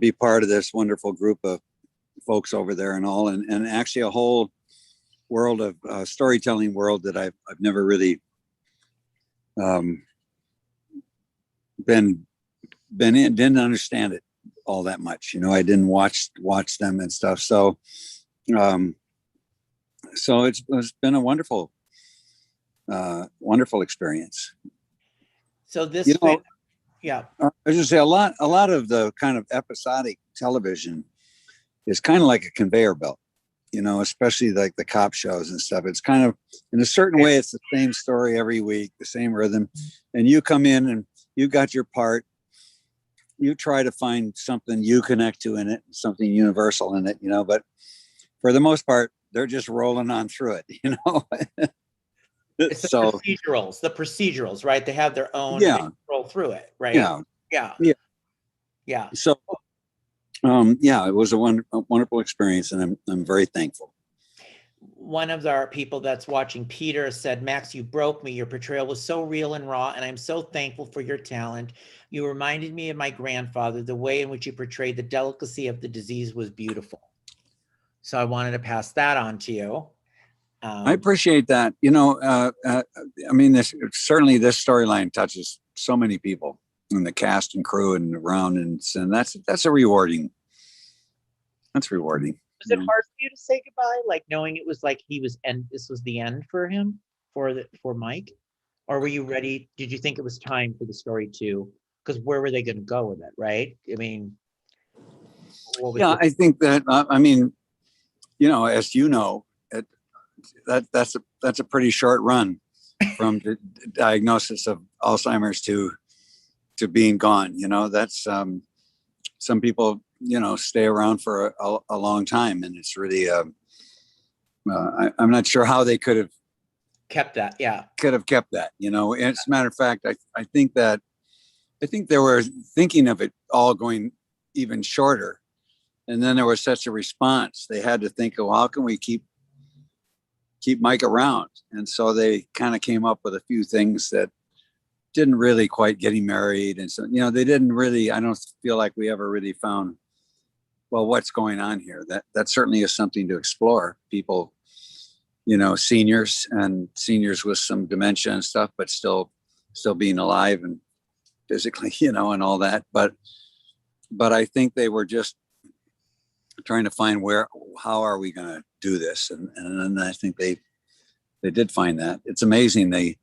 be part of this wonderful group of folks over there and all, and actually a whole world of storytelling world that I've never really been in, didn't understand it all that much. I didn't watch them and stuff. So it's been a wonderful experience. So this, yeah. I was just say a lot of the kind of episodic television is kind of like a conveyor belt, especially like the cop shows and stuff. It's kind of, in a certain way, it's the same story every week, the same rhythm, and you come in and you got your part. You try to find something you connect to in it, something universal in it, but for the most part, they're just rolling on through it, It's the procedurals, right? They have their own, yeah, they roll through it, right? Yeah. So, it was a wonderful experience, and I'm very thankful. One of our people that's watching, Peter, said, "Max, you broke me. Your portrayal was so real and raw, and I'm so thankful for your talent. You reminded me of my grandfather. The way in which you portrayed the delicacy of the disease was beautiful." So I wanted to pass that on to you. I appreciate that. I mean, this storyline touches so many people in the cast and crew and around, and that's a rewarding. That's rewarding. Was it hard for you to say goodbye, like knowing it was like this was the end for him, for Mike, or were you ready? Did you think it was time for the story to? Because where were they going to go with it, right? I mean, I think that I mean, as you know. That's a pretty short run from the diagnosis of Alzheimer's to being gone. That's some people stay around for a long time, and it's really I'm not sure how they could have kept that. Yeah, could have kept that. As a matter of fact, I think they were thinking of it all going even shorter, and then there was such a response. They had to think, oh, how can we keep Mike around? And so they kind of came up with a few things that didn't really quite get him married. And so, they didn't really, I don't feel like we ever really found, well, what's going on here? That certainly is something to explore. People, seniors with some dementia and stuff, but still being alive and physically, and all that. But I think they were just trying to find how are we going to do this? And I think they did find that. It's amazing. They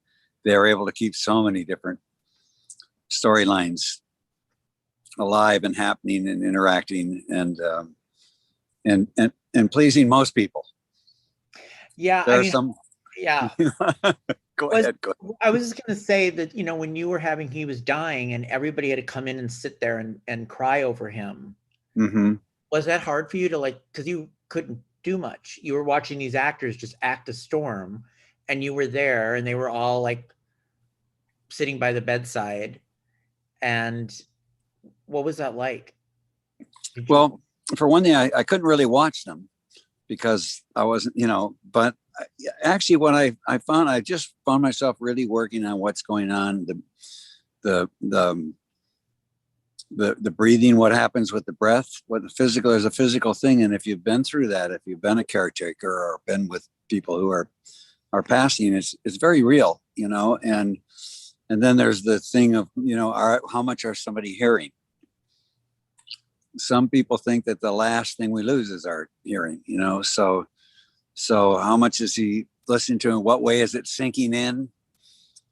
are able to keep so many different storylines alive and happening and interacting and pleasing most people. Yeah. There are some. Yeah. Go ahead. I was just going to say that, when you were he was dying and everybody had to come in and sit there and cry over him. Mm-hmm. Was that hard for you to like, because you couldn't do much. You were watching these actors just act a storm, and you were there, and they were all like sitting by the bedside. And what was that like? Well, for one thing, I couldn't really watch them because I wasn't, but actually what I found, I just found myself really working on what's going on, the breathing, what happens with the breath, what the physical, there's a physical thing. And if you've been through that, if you've been a caretaker or been with people who are passing, it's very real, and then there's the thing of, how much are somebody hearing? Some people think that the last thing we lose is our hearing, so how much is he listening to, in what way is it sinking in?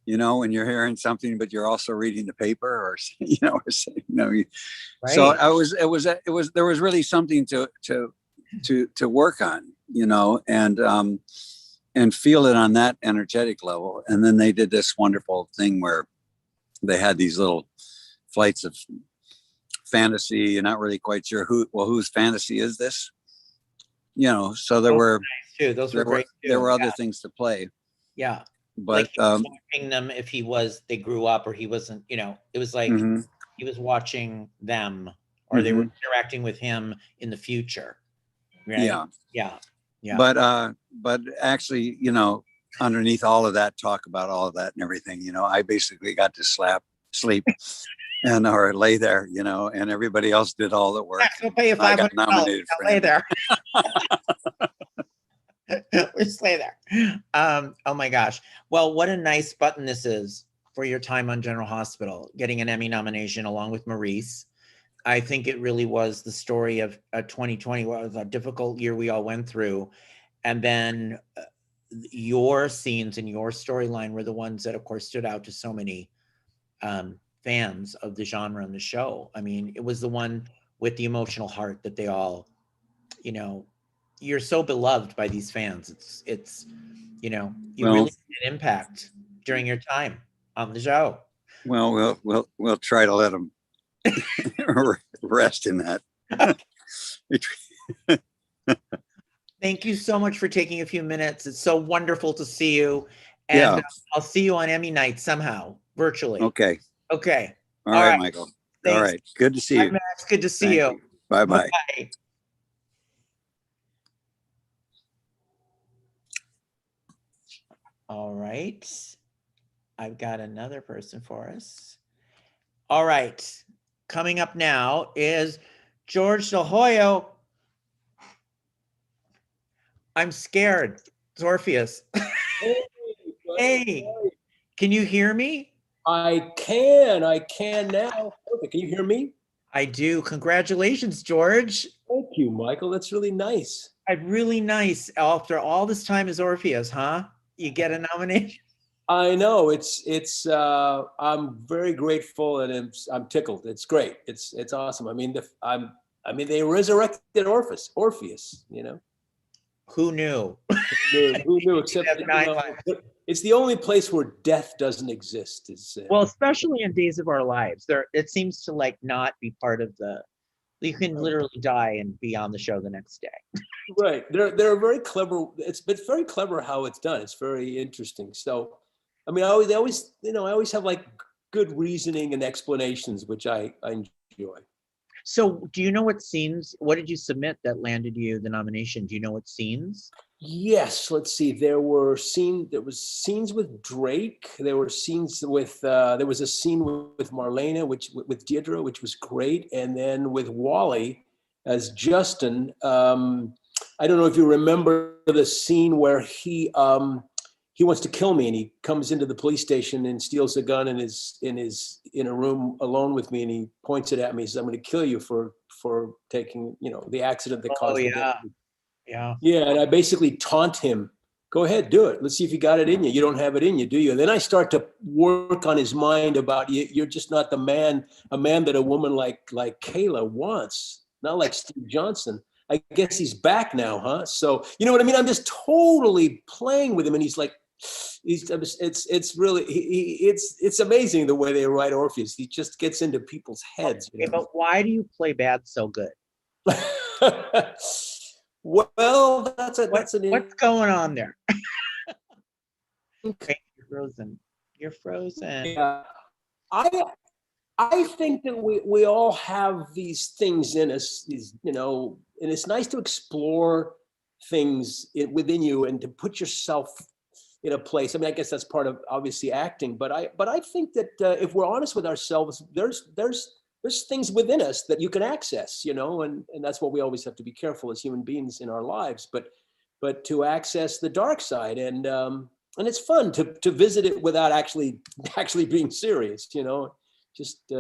When you're hearing something, but you're also reading the paper, or right. So there was really something to work on, and feel it on that energetic level. And then they did this wonderful thing where they had these little flights of fantasy. You're not really quite sure whose fantasy is this, so there were nice too. Those were great too. There were other things to play. Yeah. But like he was watching them, if they grew up or he wasn't, it was like he was watching them, or they were interacting with him in the future. Right? Yeah. But actually, underneath all of that talk about all of that and everything, I basically got to sleep or lay there, and everybody else did all the work. I'll pay you $500. I'll lay there. Just lay there. Oh my gosh. Well, what a nice button this is for your time on General Hospital, getting an Emmy nomination along with Maurice. I think it really was the story of 2020. What was a difficult year we all went through. And then your scenes and your storyline were the ones that, of course, stood out to so many fans of the genre and the show. I mean, it was the one with the emotional heart that they all, you're so beloved by these fans. It's you really made an impact during your time on the show. Well, we'll try to let them rest in that. Thank you so much for taking a few minutes. It's so wonderful to see you. And I'll see you on Emmy night somehow, virtually. Okay. All right, Michael. Thanks. All right. Good to see you. Max, good to see you. Bye-bye. Bye. All right. I've got another person for us. All right. Coming up now is George DelHoyo. I'm scared. It's Orpheus. Hey, can you hear me? I can now. Perfect. Can you hear me? I do. Congratulations, George. Thank you, Michael. That's really nice. Really nice. After all this time as Orpheus, huh? You get a nomination. I know. It's. I'm very grateful, and I'm tickled. It's great. It's awesome. I mean, they resurrected Orpheus. Who knew? Who knew? Except it's the only place where death doesn't exist. Well, especially in Days of Our Lives, it seems to like not be part of the. You can literally die and be on the show the next day. Right. They're very clever. It's been very clever how it's done. It's very interesting. So, I mean, I always have like good reasoning and explanations, which I enjoy. So do you know what did you submit that landed you the nomination? Do you know what scenes? Yes, let's see. There was scenes with Drake. There were scenes with, there was a scene with Marlena, with Deirdre, which was great. And then with Wally as Justin. I don't know if you remember the scene where he wants to kill me, and he comes into the police station and steals a gun and is in a room alone with me, and he points it at me and says, "I'm going to kill you for taking, the accident that caused the death." Yeah, and I basically taunt him. Go ahead, do it. Let's see if you got it in you. You don't have it in you, do you? And then I start to work on his mind about you're just not a man that a woman like Kayla wants, not like Steve Johnson. I guess he's back now, huh? So you know what I mean? I'm just totally playing with him, and he's like, it's really it's amazing the way they write Orpheus. He just gets into people's heads. Okay, but why do you play bad so good? Well, that's an what's going on there? Okay, you're frozen. You're frozen. Yeah. I think that we all have these things in us, these, you know, and it's nice to explore things within you and to put yourself in a place. I mean, I guess that's part of obviously acting, but I think that if we're honest with ourselves, there's things within us that you can access, you know, and that's what we always have to be careful as human beings in our lives, but to access the dark side, and it's fun to visit it without actually being serious, you know, just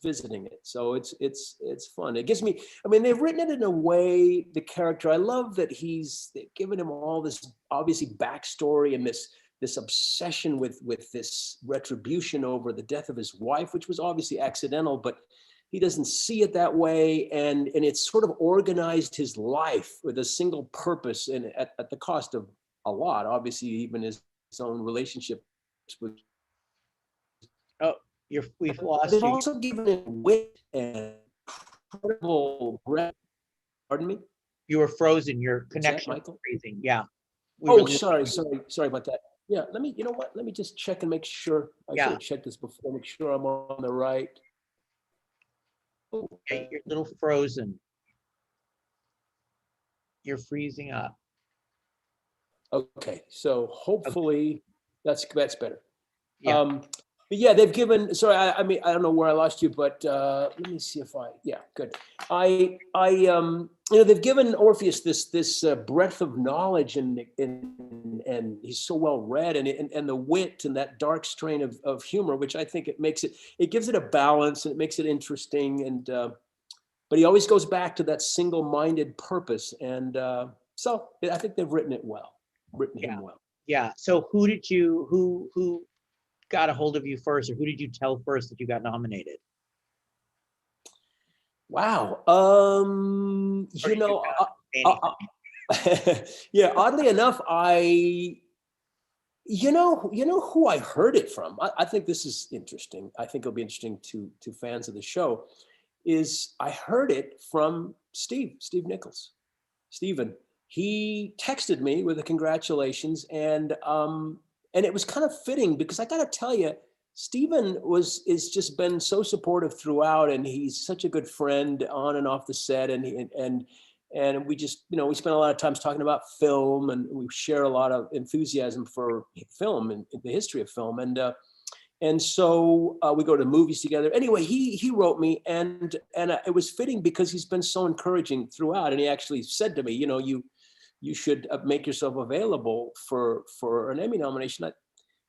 visiting it. So it's fun. It gives me, I mean, they've written it in a way, the character, I love that they've given him all this obviously backstory and this obsession with this retribution over the death of his wife, which was obviously accidental, but he doesn't see it that way. And it's sort of organized his life with a single purpose, and at the cost of a lot, obviously, even his own relationships with. Oh, we've lost They've you. also given it wit and incredible breadth. Pardon me? You were frozen. Your What's that, connection was Michael? freezing. Yeah. Oh, sorry about that. Yeah, you know what? Let me just check and make sure. I should have checked this before, make sure I'm on the right. Okay, you're a little frozen. You're freezing up. Okay, so hopefully that's better. Yeah. But yeah, they've given. Sorry, I mean, I don't know where I lost you, but let me see if yeah, good. You know, they've given Orpheus this breadth of knowledge, and he's so well read, and the wit and that dark strain of humor, which I think it gives it a balance, and it makes it interesting. And but he always goes back to that single-minded purpose, and so I think they've written it well, him well. Yeah. So who got a hold of you first, or who did you tell first that you got nominated? Wow. You know, yeah, oddly enough, you know who I heard it from. I think this is interesting. I think it'll be interesting to fans of the show. Is I heard it from Steve Nichols. Steven. He texted me with the congratulations, and it was kind of fitting because I got to tell you, Steven is just been so supportive throughout, and he's such a good friend on and off the set, and we just, you know, we spend a lot of times talking about film, and we share a lot of enthusiasm for film and the history of film, and so we go to movies together. Anyway, he wrote me, and it was fitting because he's been so encouraging throughout, and he actually said to me, you know, you should make yourself available for an Emmy nomination.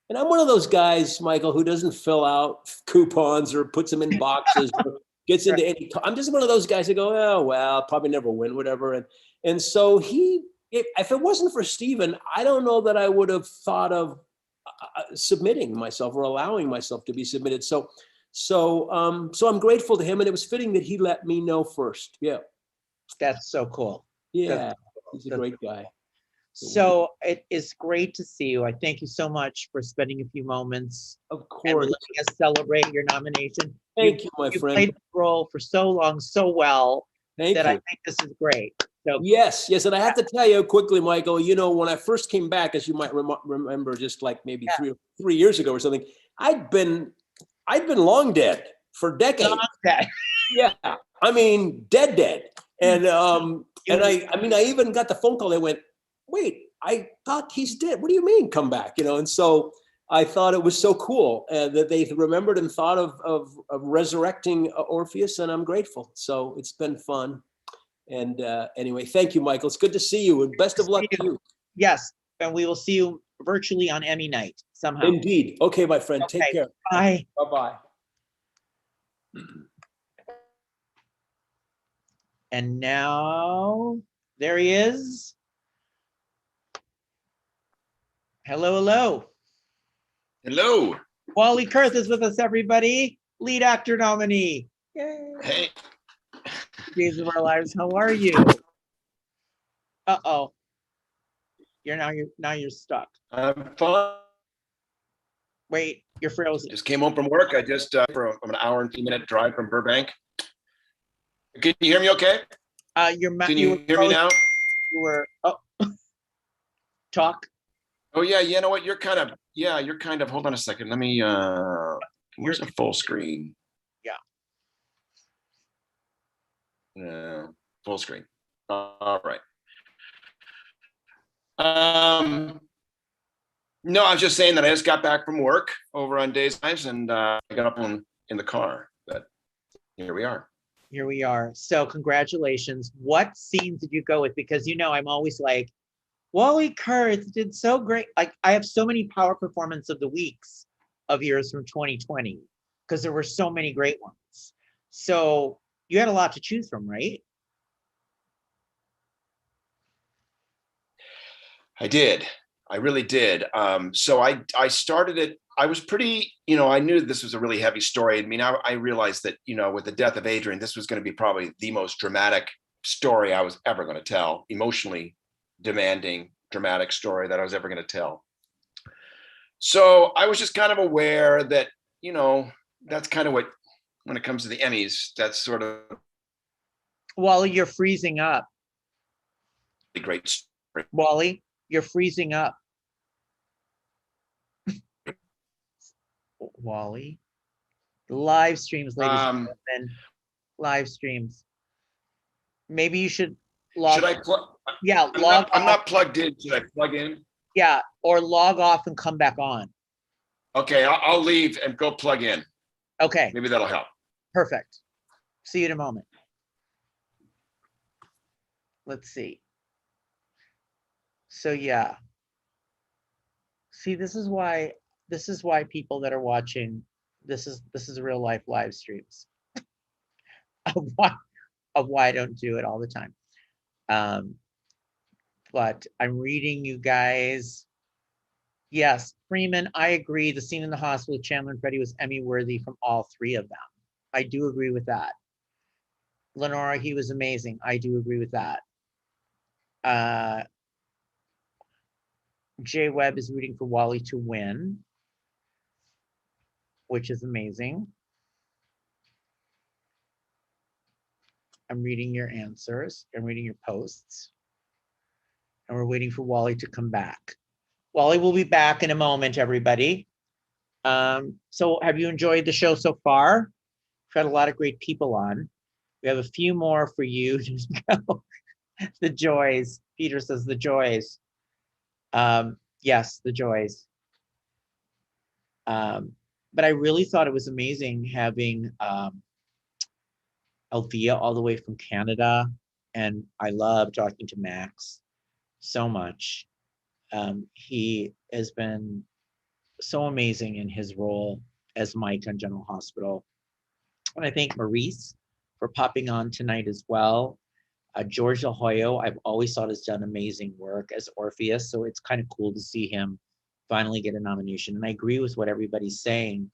And I'm one of those guys, Michael, who doesn't fill out coupons or puts them in boxes or gets into any. I'm just one of those guys that go, oh, well, I'll probably never win, whatever. And so if it wasn't for Steven, I don't know that I would have thought of submitting myself or allowing myself to be submitted. So I'm grateful to him, and it was fitting that he let me know first. Yeah. That's so cool. Yeah, he's a great guy. So it is great to see you. I thank you so much for spending a few moments. Of course. And letting us celebrate your nomination. Thank you, my friend. You played the role for so long, so well, Thank that you. I think this is great. So Yes, and I have to tell you quickly, Michael, you know, when I first came back, as you might remember, just like maybe 3 years ago or something, I'd been long dead for decades. Long dead. Yeah, I mean, dead. And I even got the phone call. They went, wait, I thought he's dead. What do you mean come back? You know, and so I thought it was so cool that they remembered and thought of resurrecting Orpheus, and I'm grateful. So it's been fun. And anyway, thank you, Michael. It's good to see you, and best of luck to you. Yes, and we will see you virtually on Emmy night somehow. Indeed. Okay, my friend. Okay, Take care. Bye. Bye-bye. And now there he is. Hello. Hello. Wally Kurth is with us, everybody. Lead actor nominee. Yay. Hey. Days of Our Lives. How are you? Uh-oh. Now you're stuck. I'm fine. Wait, you're frozen. Just came home from work. I just from an hour and 2 minute drive from Burbank. Can you hear me okay? Can you hear me now? You were, oh, talk. Oh yeah, you know what? You're kind of, hold on a second. Let me, where's the full screen? Yeah. Full screen. All right. No, I was just saying that I just got back from work over on Days Lives and I got up in the car, but here we are. Here we are. So congratulations. What scenes did you go with? Because I'm always like, Wally Kurth did so great. Like I have so many power performance of the weeks of yours from 2020 because there were so many great ones. So you had a lot to choose from, right? I did. I really did. So I started it. I was pretty, I knew this was a really heavy story. I mean, I realized that, with the death of Adrian, this was going to be probably the most dramatic story I was ever going to tell, emotionally demanding, dramatic story that I was ever going to tell. So I was just kind of aware that, that's kind of what, when it comes to the Emmys, that's sort of. Wally, you're freezing up. A great story. Wally, you're freezing up. Wally. Live streams, ladies and gentlemen. Live streams. Maybe you should log. Should I plug? Yeah, I'm not plugged in. Should I plug in? Yeah, or log off and come back on. Okay, I'll leave and go plug in. Okay. Maybe that'll help. Perfect. See you in a moment. Let's see. So yeah. See, this is why people that are watching, this is real life live streams of why I don't do it all the time. But I'm reading you guys. Yes, Freeman, I agree. The scene in the hospital with Chandler and Freddie was Emmy worthy from all three of them. I do agree with that. Lenora, he was amazing. I do agree with that. Jay Webb is rooting for Wally to win, which is amazing. I'm reading your answers. I'm reading your posts. And we're waiting for Wally to come back. Wally will be back in a moment, everybody. So have you enjoyed the show so far? We've had a lot of great people on. We have a few more for you to go. The joys. Peter says the joys. Yes, the joys. But I really thought it was amazing having Alyvia all the way from Canada. And I love talking to Max so much. He has been so amazing in his role as Mike on General Hospital. And I thank Maurice for popping on tonight as well. George DelHoyo, I've always thought has done amazing work as Orpheus, so it's kind of cool to see him finally get a nomination. And I agree with what everybody's saying,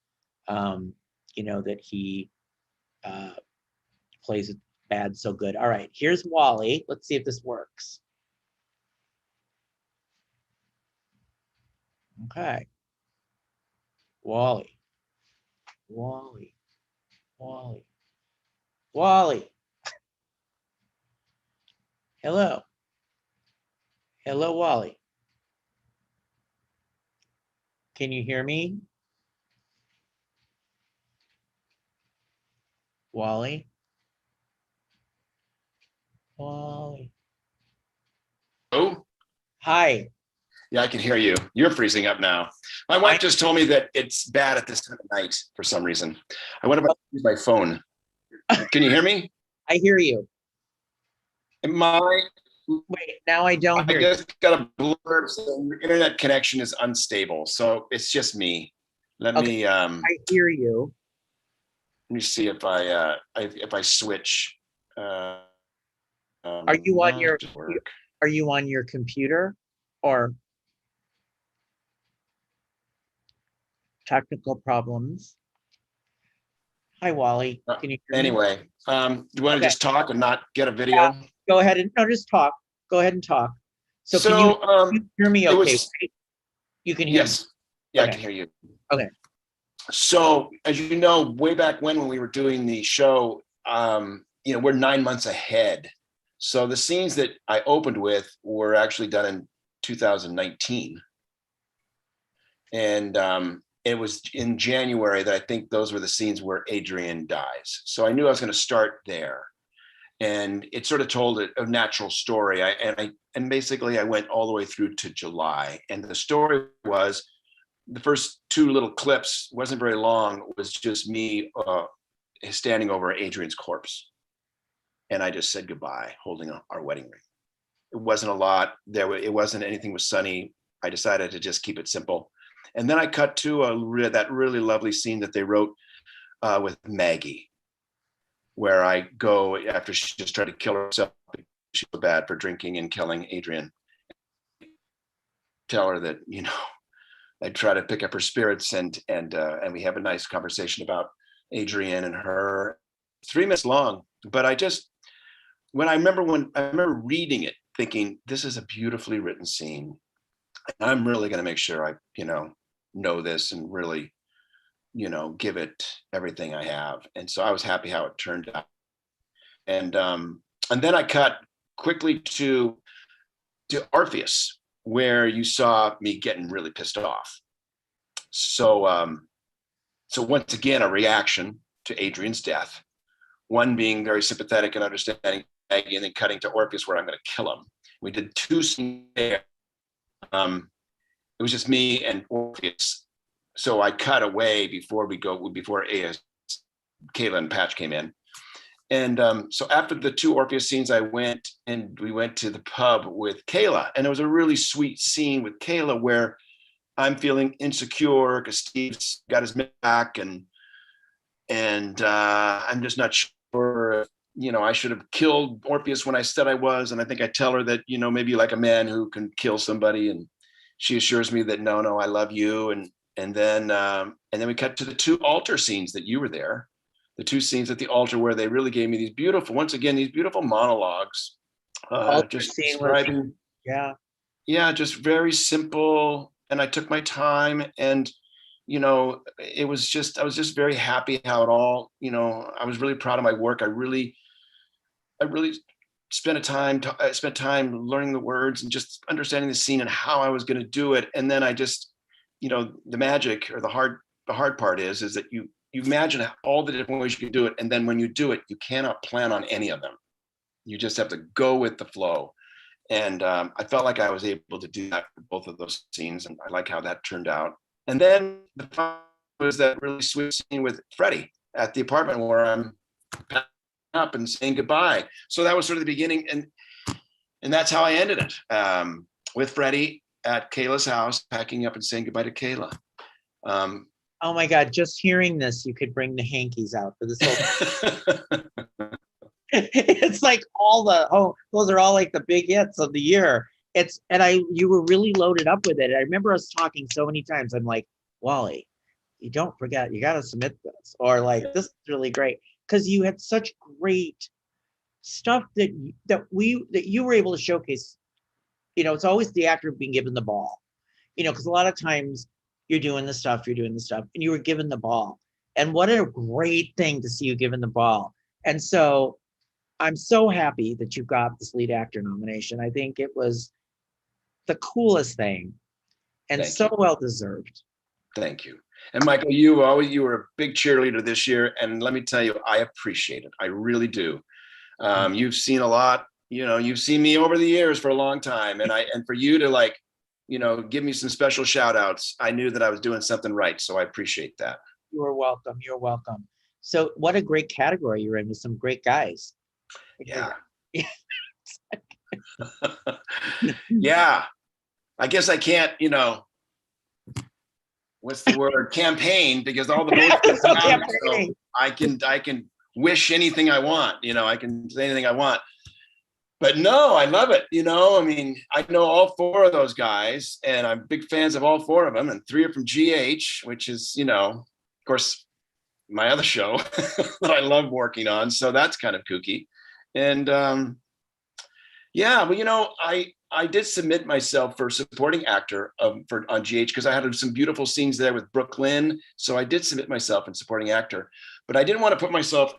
that he plays it bad so good. All right, here's Wally. Let's see if this works. Okay. Wally. Hello. Hello, Wally. Can you hear me? Wally? Oh? Hi. Yeah, I can hear you. You're freezing up now. My wife just told me that it's bad at this time of night for some reason. I wonder if I can use my phone. Can you hear me? I hear you. Wait, now I don't hear you. I just got a blurb saying your internet connection is unstable. So it's just me. Let me I hear you. Let me see if I switch. Are you on your computer or technical problems? Hi, Wally. Can you hear me? Anyway, do you want to just talk and not get a video? Go ahead and just talk. Go ahead and talk. So can you hear me okay? You can hear me. Yeah, I can hear you. Okay. So as you know, way back when we were doing the show, we're 9 months ahead. So the scenes that I opened with were actually done in 2019. And it was in January that I think those were the scenes where Adrian dies. So I knew I was going to start there. And it sort of told a natural story. And basically I went all the way through to July. And the story was, the first two little clips, wasn't very long, it was just me standing over Adrian's corpse. And I just said goodbye, holding our wedding ring. It wasn't a lot. It wasn't anything was sunny. I decided to just keep it simple. And then I cut to that really lovely scene that they wrote with Maggie, where I go after she just tried to kill herself. She was bad for drinking and killing Adrian. Tell her that, you know, I try to pick up her spirits, and we have a nice conversation about Adrian and her. 3 minutes long, but I remember reading it, thinking this is a beautifully written scene. And I'm really going to make sure I, know this and really, give it everything I have. And so I was happy how it turned out. And then I cut quickly to Orpheus, where you saw me getting really pissed off. So once again, a reaction to Adrian's death, one being very sympathetic and understanding Maggie, and then cutting to Orpheus where I'm going to kill him. We did 2 scenes there. It was just me and Orpheus. So I cut away before Kayla and Patch came in. And so after the 2 Orpheus scenes, we went to the pub with Kayla. And it was a really sweet scene with Kayla where I'm feeling insecure because Steve's got his back, and I'm just not sure, I should have killed Orpheus when I said I was. And I think I tell her that, maybe like a man who can kill somebody. And she assures me that, no, I love you. And then we cut to the 2 altar scenes that you were there. The 2 scenes at the altar where they really gave me these beautiful monologues. Just describing, just very simple. And I took my time, and I was just very happy how it all, I was really proud of my work. I really spent time learning the words and just understanding the scene and how I was going to do it. And then I just, the magic or the hard part is that you imagine all the different ways you can do it. And then when you do it, you cannot plan on any of them. You just have to go with the flow. And I felt like I was able to do that for both of those scenes. And I like how that turned out. And then the final was that really sweet scene with Freddie at the apartment where I'm packing up and saying goodbye. So that was sort of the beginning. And that's how I ended it, with Freddie at Kayla's house, packing up and saying goodbye to Kayla. Oh my God, just hearing this, you could bring the hankies out for this whole It's like those are all like the big hits of the year. You were really loaded up with it. I remember us talking so many times. I'm like, Wally, you don't forget, you got to submit this, or like, this is really great. Cause you had such great stuff that you were able to showcase. It's always the actor being given the ball, cause a lot of times you're doing the stuff, and you were given the ball. And what a great thing to see you given the ball. And so I'm so happy that you got this lead actor nomination. I think it was the coolest thing, and well deserved. Thank you. And Michael, you were a big cheerleader this year, and let me tell you, I appreciate it. I really do. You've seen a lot. You've seen me over the years for a long time, and for you to give me some special shout outs, I knew that I was doing something right. So I appreciate that. You're welcome. You're welcome. So what a great category you're in with some great guys. Yeah. Yeah. I guess I can't, what's the word? Campaign, because all the votes come out, so I can wish anything I want, I can say anything I want. But no, I love it. I know all 4 of those guys, and I'm big fans of all 4 of them, and 3 are from GH, which is, of course, my other show that I love working on. So that's kind of kooky. And I did submit myself for supporting actor on GH because I had some beautiful scenes there with Brooklyn. So I did submit myself in supporting actor, but I didn't want to put myself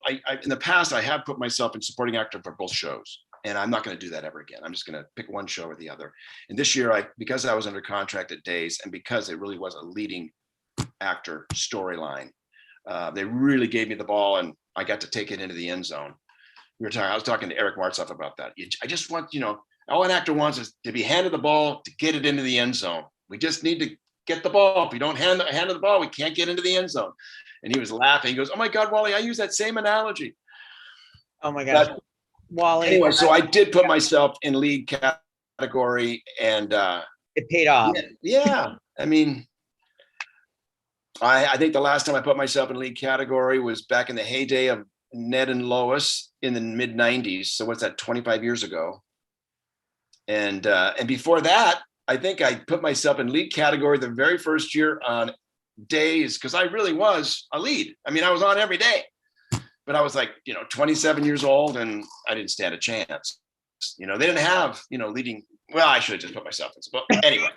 in the past, I have put myself in supporting actor for both shows, and I'm not going to do that ever again. I'm just going to pick one show or the other. And this year, because I was under contract at Days, and because it really was a leading actor storyline, they really gave me the ball, and I got to take it into the end zone. I was talking to Eric Martzoff about that. I just want, all an actor wants is to be handed the ball to get it into the end zone. We just need to get the ball. If we don't hand the ball, we can't get into the end zone. And he was laughing. He goes, "Oh my God, Wally, I use that same analogy." Oh my gosh, Wally. Anyway, so I did put myself in lead category, and it paid off. Yeah. I mean, I think the last time I put myself in lead category was back in the heyday of Ned and Lois in the mid 90s. So what's that, 25 years ago? And before that, I think I put myself in lead category the very first year on Days, because I really was a lead. I mean, I was on every day, but I was like, 27 years old, and I didn't stand a chance. They didn't have, leading. Well, I should have just put myself in. But anyway,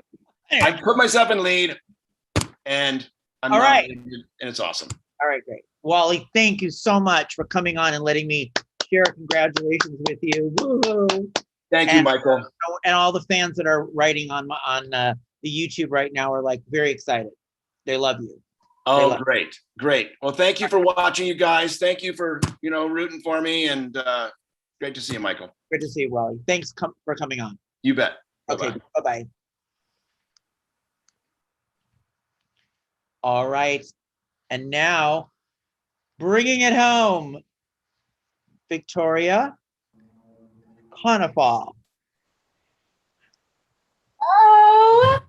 I put myself in lead, and I'm all right, and it's awesome. All right, great. Wally, thank you so much for coming on and letting me share congratulations with you. Woo-hoo. Thank you, Michael. And all the fans that are writing on the YouTube right now are like very excited. They love you. Oh, great. Well, thank you for watching, you guys. Thank you for, rooting for me, and great to see you, Michael. Great to see you, Wally. Thanks for coming on. You bet. Okay, bye-bye. All right. And now, bringing it home, Victoria Konefal. Oh.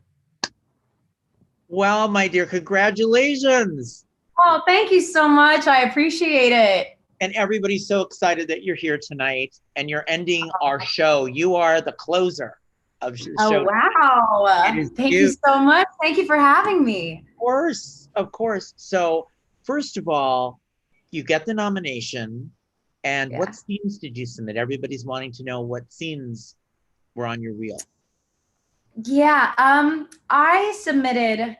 Well, my dear, congratulations. Oh, thank you so much. I appreciate it. And everybody's so excited that you're here tonight and you're ending our show. You are the closer of the show. Oh, wow. Thank you so much. Thank you for having me. Of course. So first of all, you get the nomination, and what scenes did you submit? Everybody's wanting to know what scenes were on your reel. Yeah, I submitted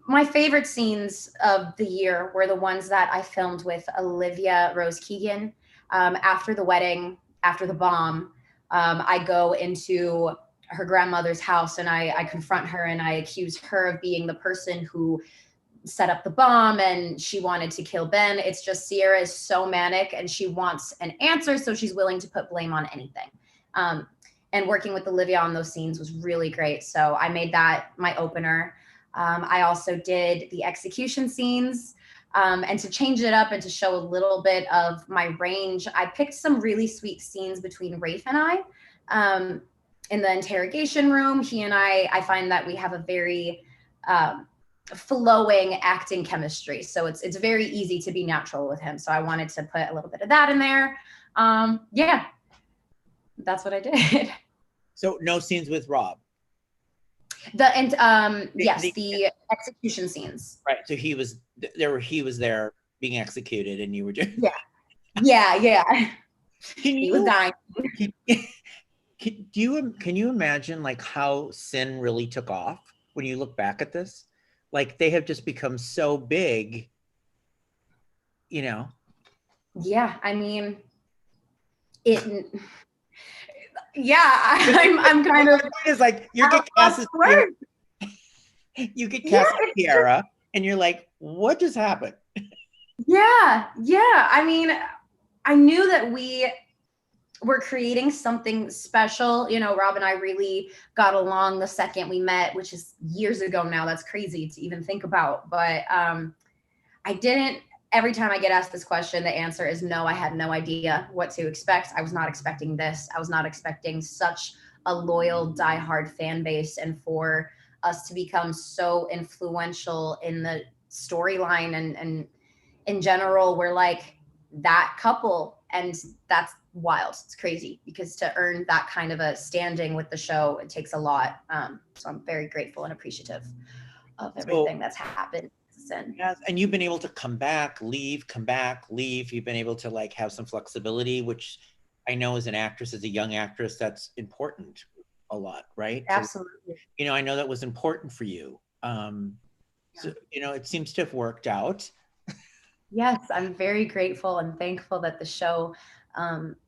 my favorite scenes of the year were the ones that I filmed with Alyvia Rose Keegan. After the wedding, after the bomb, I go into her grandmother's house and I confront her and I accuse her of being the person who set up the bomb and she wanted to kill Ben. It's just Sierra is so manic and she wants an answer, so she's willing to put blame on anything. And working with Alyvia on those scenes was really great. So I made that my opener. I also did the execution scenes. And to change it up and to show a little bit of my range, I picked some really sweet scenes between Rafe and I. In the interrogation room, he and I find that we have a very flowing acting chemistry. So it's very easy to be natural with him. So I wanted to put a little bit of that in there. Yeah, that's what I did. So no scenes with Rob? Yes, the execution scenes. Right. So he was there being executed and you were just Yeah. He was dying. Can you imagine like how Sin really took off when you look back at this? Like they have just become so big, Yeah, I mean, I'm kind of. It's like you get cast as Sierra, and you're like, what just happened? Yeah. I mean, I knew that we were creating something special. Rob and I really got along the second we met, which is years ago now. That's crazy to even think about. But I didn't. Every time I get asked this question, the answer is no. I had no idea what to expect. I was not expecting this. I was not expecting such a loyal, diehard fan base, and for us to become so influential in the storyline and in general, we're like that couple, and that's wild. It's crazy because to earn that kind of a standing with the show, it takes a lot. So I'm very grateful and appreciative of everything that's happened. Yes, and you've been able to come back, leave. You've been able to like have some flexibility, which I know as an actress, as a young actress, that's important a lot, right? Absolutely. So, I know that was important for you. So, it seems to have worked out. Yes, I'm very grateful and thankful that the show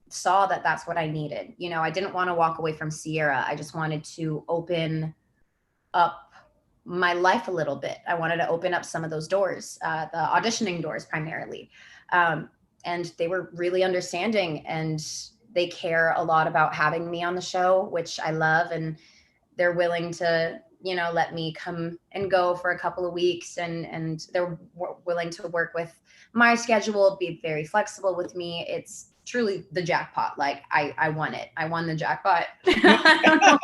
saw that that's what I needed. You know, I didn't want to walk away from Sierra. I just wanted to open up my life a little bit. I wanted to open up some of those doors, the auditioning doors primarily. And they were really understanding, and they care a lot about having me on the show, which I love. And they're willing to, you know, let me come and go for a couple of weeks, and they're willing to work with my schedule, be very flexible with me. It's truly the jackpot. Like I won it. I won the jackpot. I don't know.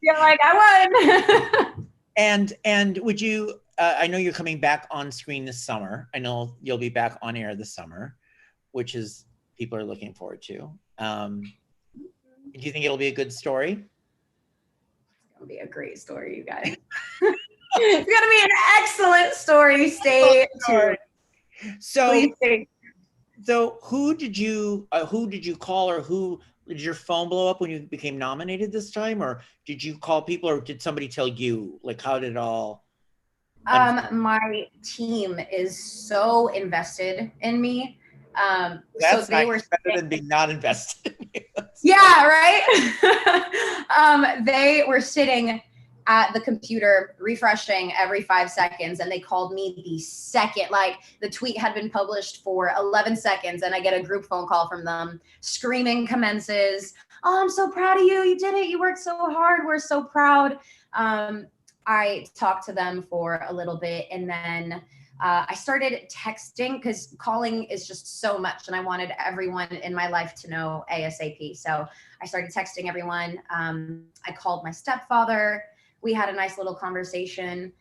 You're like, I won. And would you, I know you're coming back on screen this summer. I know you'll be back on air this summer, which is people are looking forward to. Do you think it'll be a good story? It'll be a great story, you guys. It's gonna be an excellent story. Stay tuned. So who did you call, or who did your phone blow up when you became nominated this time, or did you call people, or did somebody tell you? Like, how did it all my team is so invested in me. That's so they nice. were Better than being not invested in you. Yeah, right. They were sitting at the computer refreshing every 5 seconds, and they called me the second, like the tweet had been published for 11 seconds, and I get a group phone call from them screaming commences. Oh, I'm so proud of you. You did it. You worked so hard. We're so proud. I talked to them for a little bit, and then I started texting, because calling is just so much, and I wanted everyone in my life to know ASAP. So I started texting everyone. I called my stepfather. We had a nice little conversation.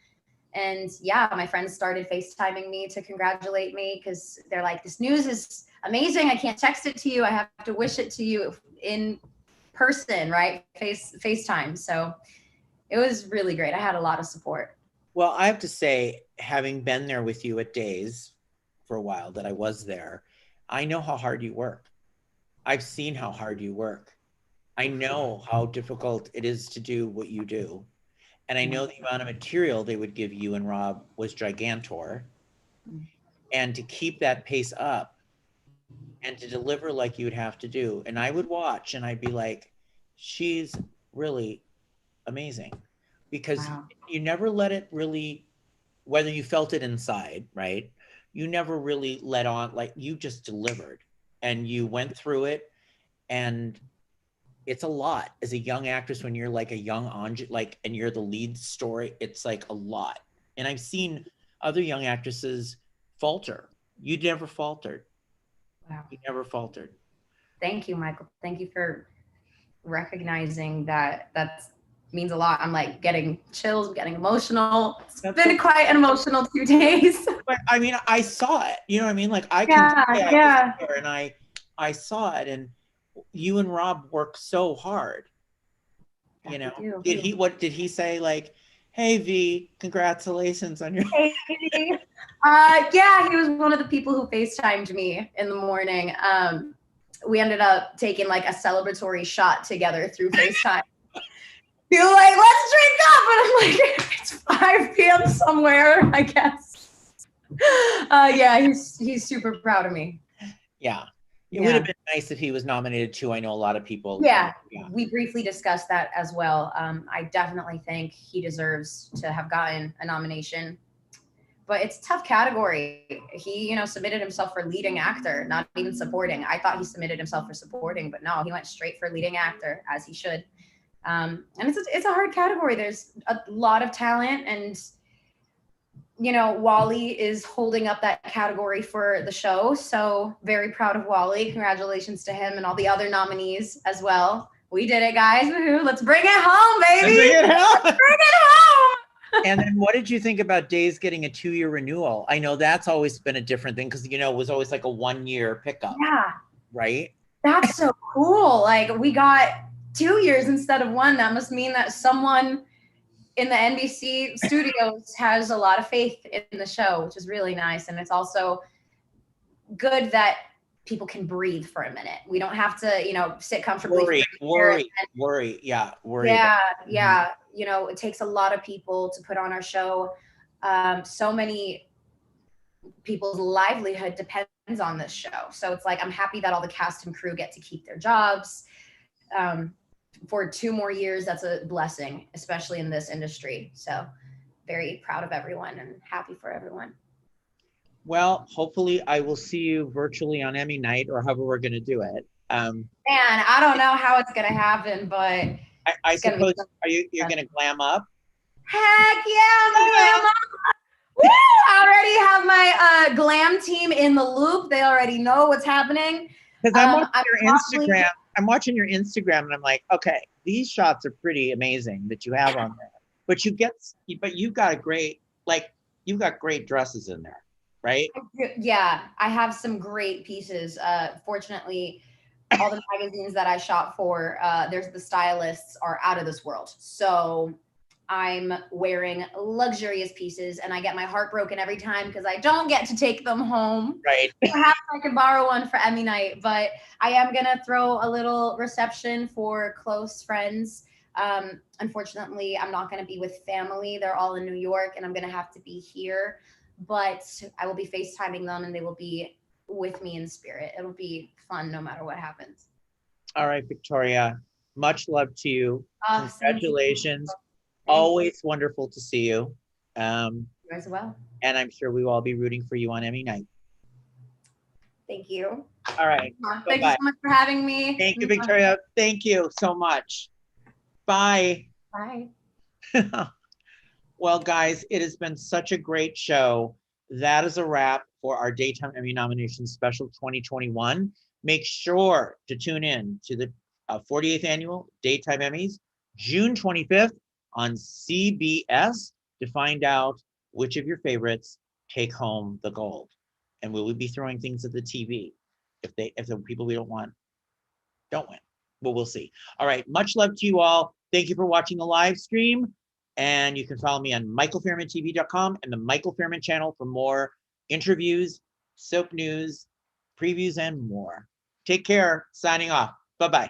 And yeah, my friends started FaceTiming me to congratulate me, because they're like, this news is amazing. I can't text it to you. I have to wish it to you in person, right? FaceTime. So it was really great. I had a lot of support. Well, I have to say, having been there with you at Days for a while, that I was there, I know how hard you work. I've seen how hard you work. I know how difficult it is to do what you do. And I know the amount of material they would give you and Rob was gigantor. And to keep that pace up and to deliver like you'd have to do. And I would watch and I'd be like, she's really amazing. Because you never let it really, whether you felt it inside, right? You never really let on, like you just delivered and you went through it. And it's a lot as a young actress when you're like a young Anj, like, and you're the lead story, it's like a lot. And I've seen other young actresses falter. You never faltered. Wow. You never faltered. Thank you, Michael. Thank you for recognizing that. That means a lot. I'm like getting chills, getting emotional. It's been quite an emotional 2 days. But I mean, I saw it, you know what I mean? Like I Yeah, can say yeah. I was there and I saw it, and you and Rob work so hard. You know, what did he say? Like, hey V, congratulations on your Hey, V. Yeah, he was one of the people who FaceTimed me in the morning. We ended up taking like a celebratory shot together through FaceTime. He was like, let's drink up. And I'm like, it's 5 p.m. somewhere, I guess. Yeah, he's super proud of me. Yeah. It would have been nice if he was nominated too. I know a lot of people. Yeah, we briefly discussed that as well. I definitely think he deserves to have gotten a nomination, but it's a tough category. He, submitted himself for leading actor, not even supporting. I thought he submitted himself for supporting, but no, he went straight for leading actor, as he should. And it's a hard category. There's a lot of talent, and Wally is holding up that category for the show. So very proud of Wally. Congratulations to him and all the other nominees as well. We did it, guys. Woohoo. Let's bring it home, baby. Bring it home. Let's bring it home. And then what did you think about Days getting a 2-year renewal? I know that's always been a different thing because, it was always like a 1-year pickup. Yeah. Right? That's so cool. Like we got 2 years instead of 1. That must mean that someone in the NBC studios has a lot of faith in the show, which is really nice. And it's also good that people can breathe for a minute. We don't have to, sit comfortably. Worry. Yeah. Yeah. It takes a lot of people to put on our show. So many people's livelihood depends on this show. So it's like, I'm happy that all the cast and crew get to keep their jobs. For 2 more years, that's a blessing, especially in this industry. So very proud of everyone and happy for everyone. Well, hopefully I will see you virtually on Emmy night, or however we're going to do it. Man, I don't know how it's going to happen, but I suppose, you're going to glam up? Heck yeah, I'm gonna glam up. Woo! I already have my glam team in the loop. They already know what's happening. Because I'm watching your Instagram. I'm watching your Instagram, and I'm like, okay, these shots are pretty amazing that you have on there. But you've got a great, you've got great dresses in there, right? Yeah, I have some great pieces. Fortunately, all the magazines that I shot for, there's the stylists are out of this world. So I'm wearing luxurious pieces, and I get my heart broken every time because I don't get to take them home. Right. Perhaps I can borrow one for Emmy night, but I am gonna throw a little reception for close friends. Unfortunately, I'm not gonna be with family. They're all in New York, and I'm gonna have to be here, but I will be FaceTiming them, and they will be with me in spirit. It'll be fun no matter what happens. All right, Victoria, much love to you. Congratulations. Thank Always wonderful to see you. You as well. And I'm sure we will all be rooting for you on Emmy night. Thank you. All right. Thank you so much for having me. Thank you, Victoria. Thank you so much. Bye. Bye. Well, guys, it has been such a great show. That is a wrap for our Daytime Emmy Nominations Special 2021. Make sure to tune in to the 48th Annual Daytime Emmys, June 25th on CBS to find out which of your favorites take home the gold. And will we be throwing things at the TV if the people we don't want don't win? Well, we'll see. All right, much love to you all. Thank you for watching the live stream. And you can follow me on michaelfairmantv.com and the Michael Fairman Channel for more interviews, soap news, previews, and more. Take care. Signing off. Bye-bye.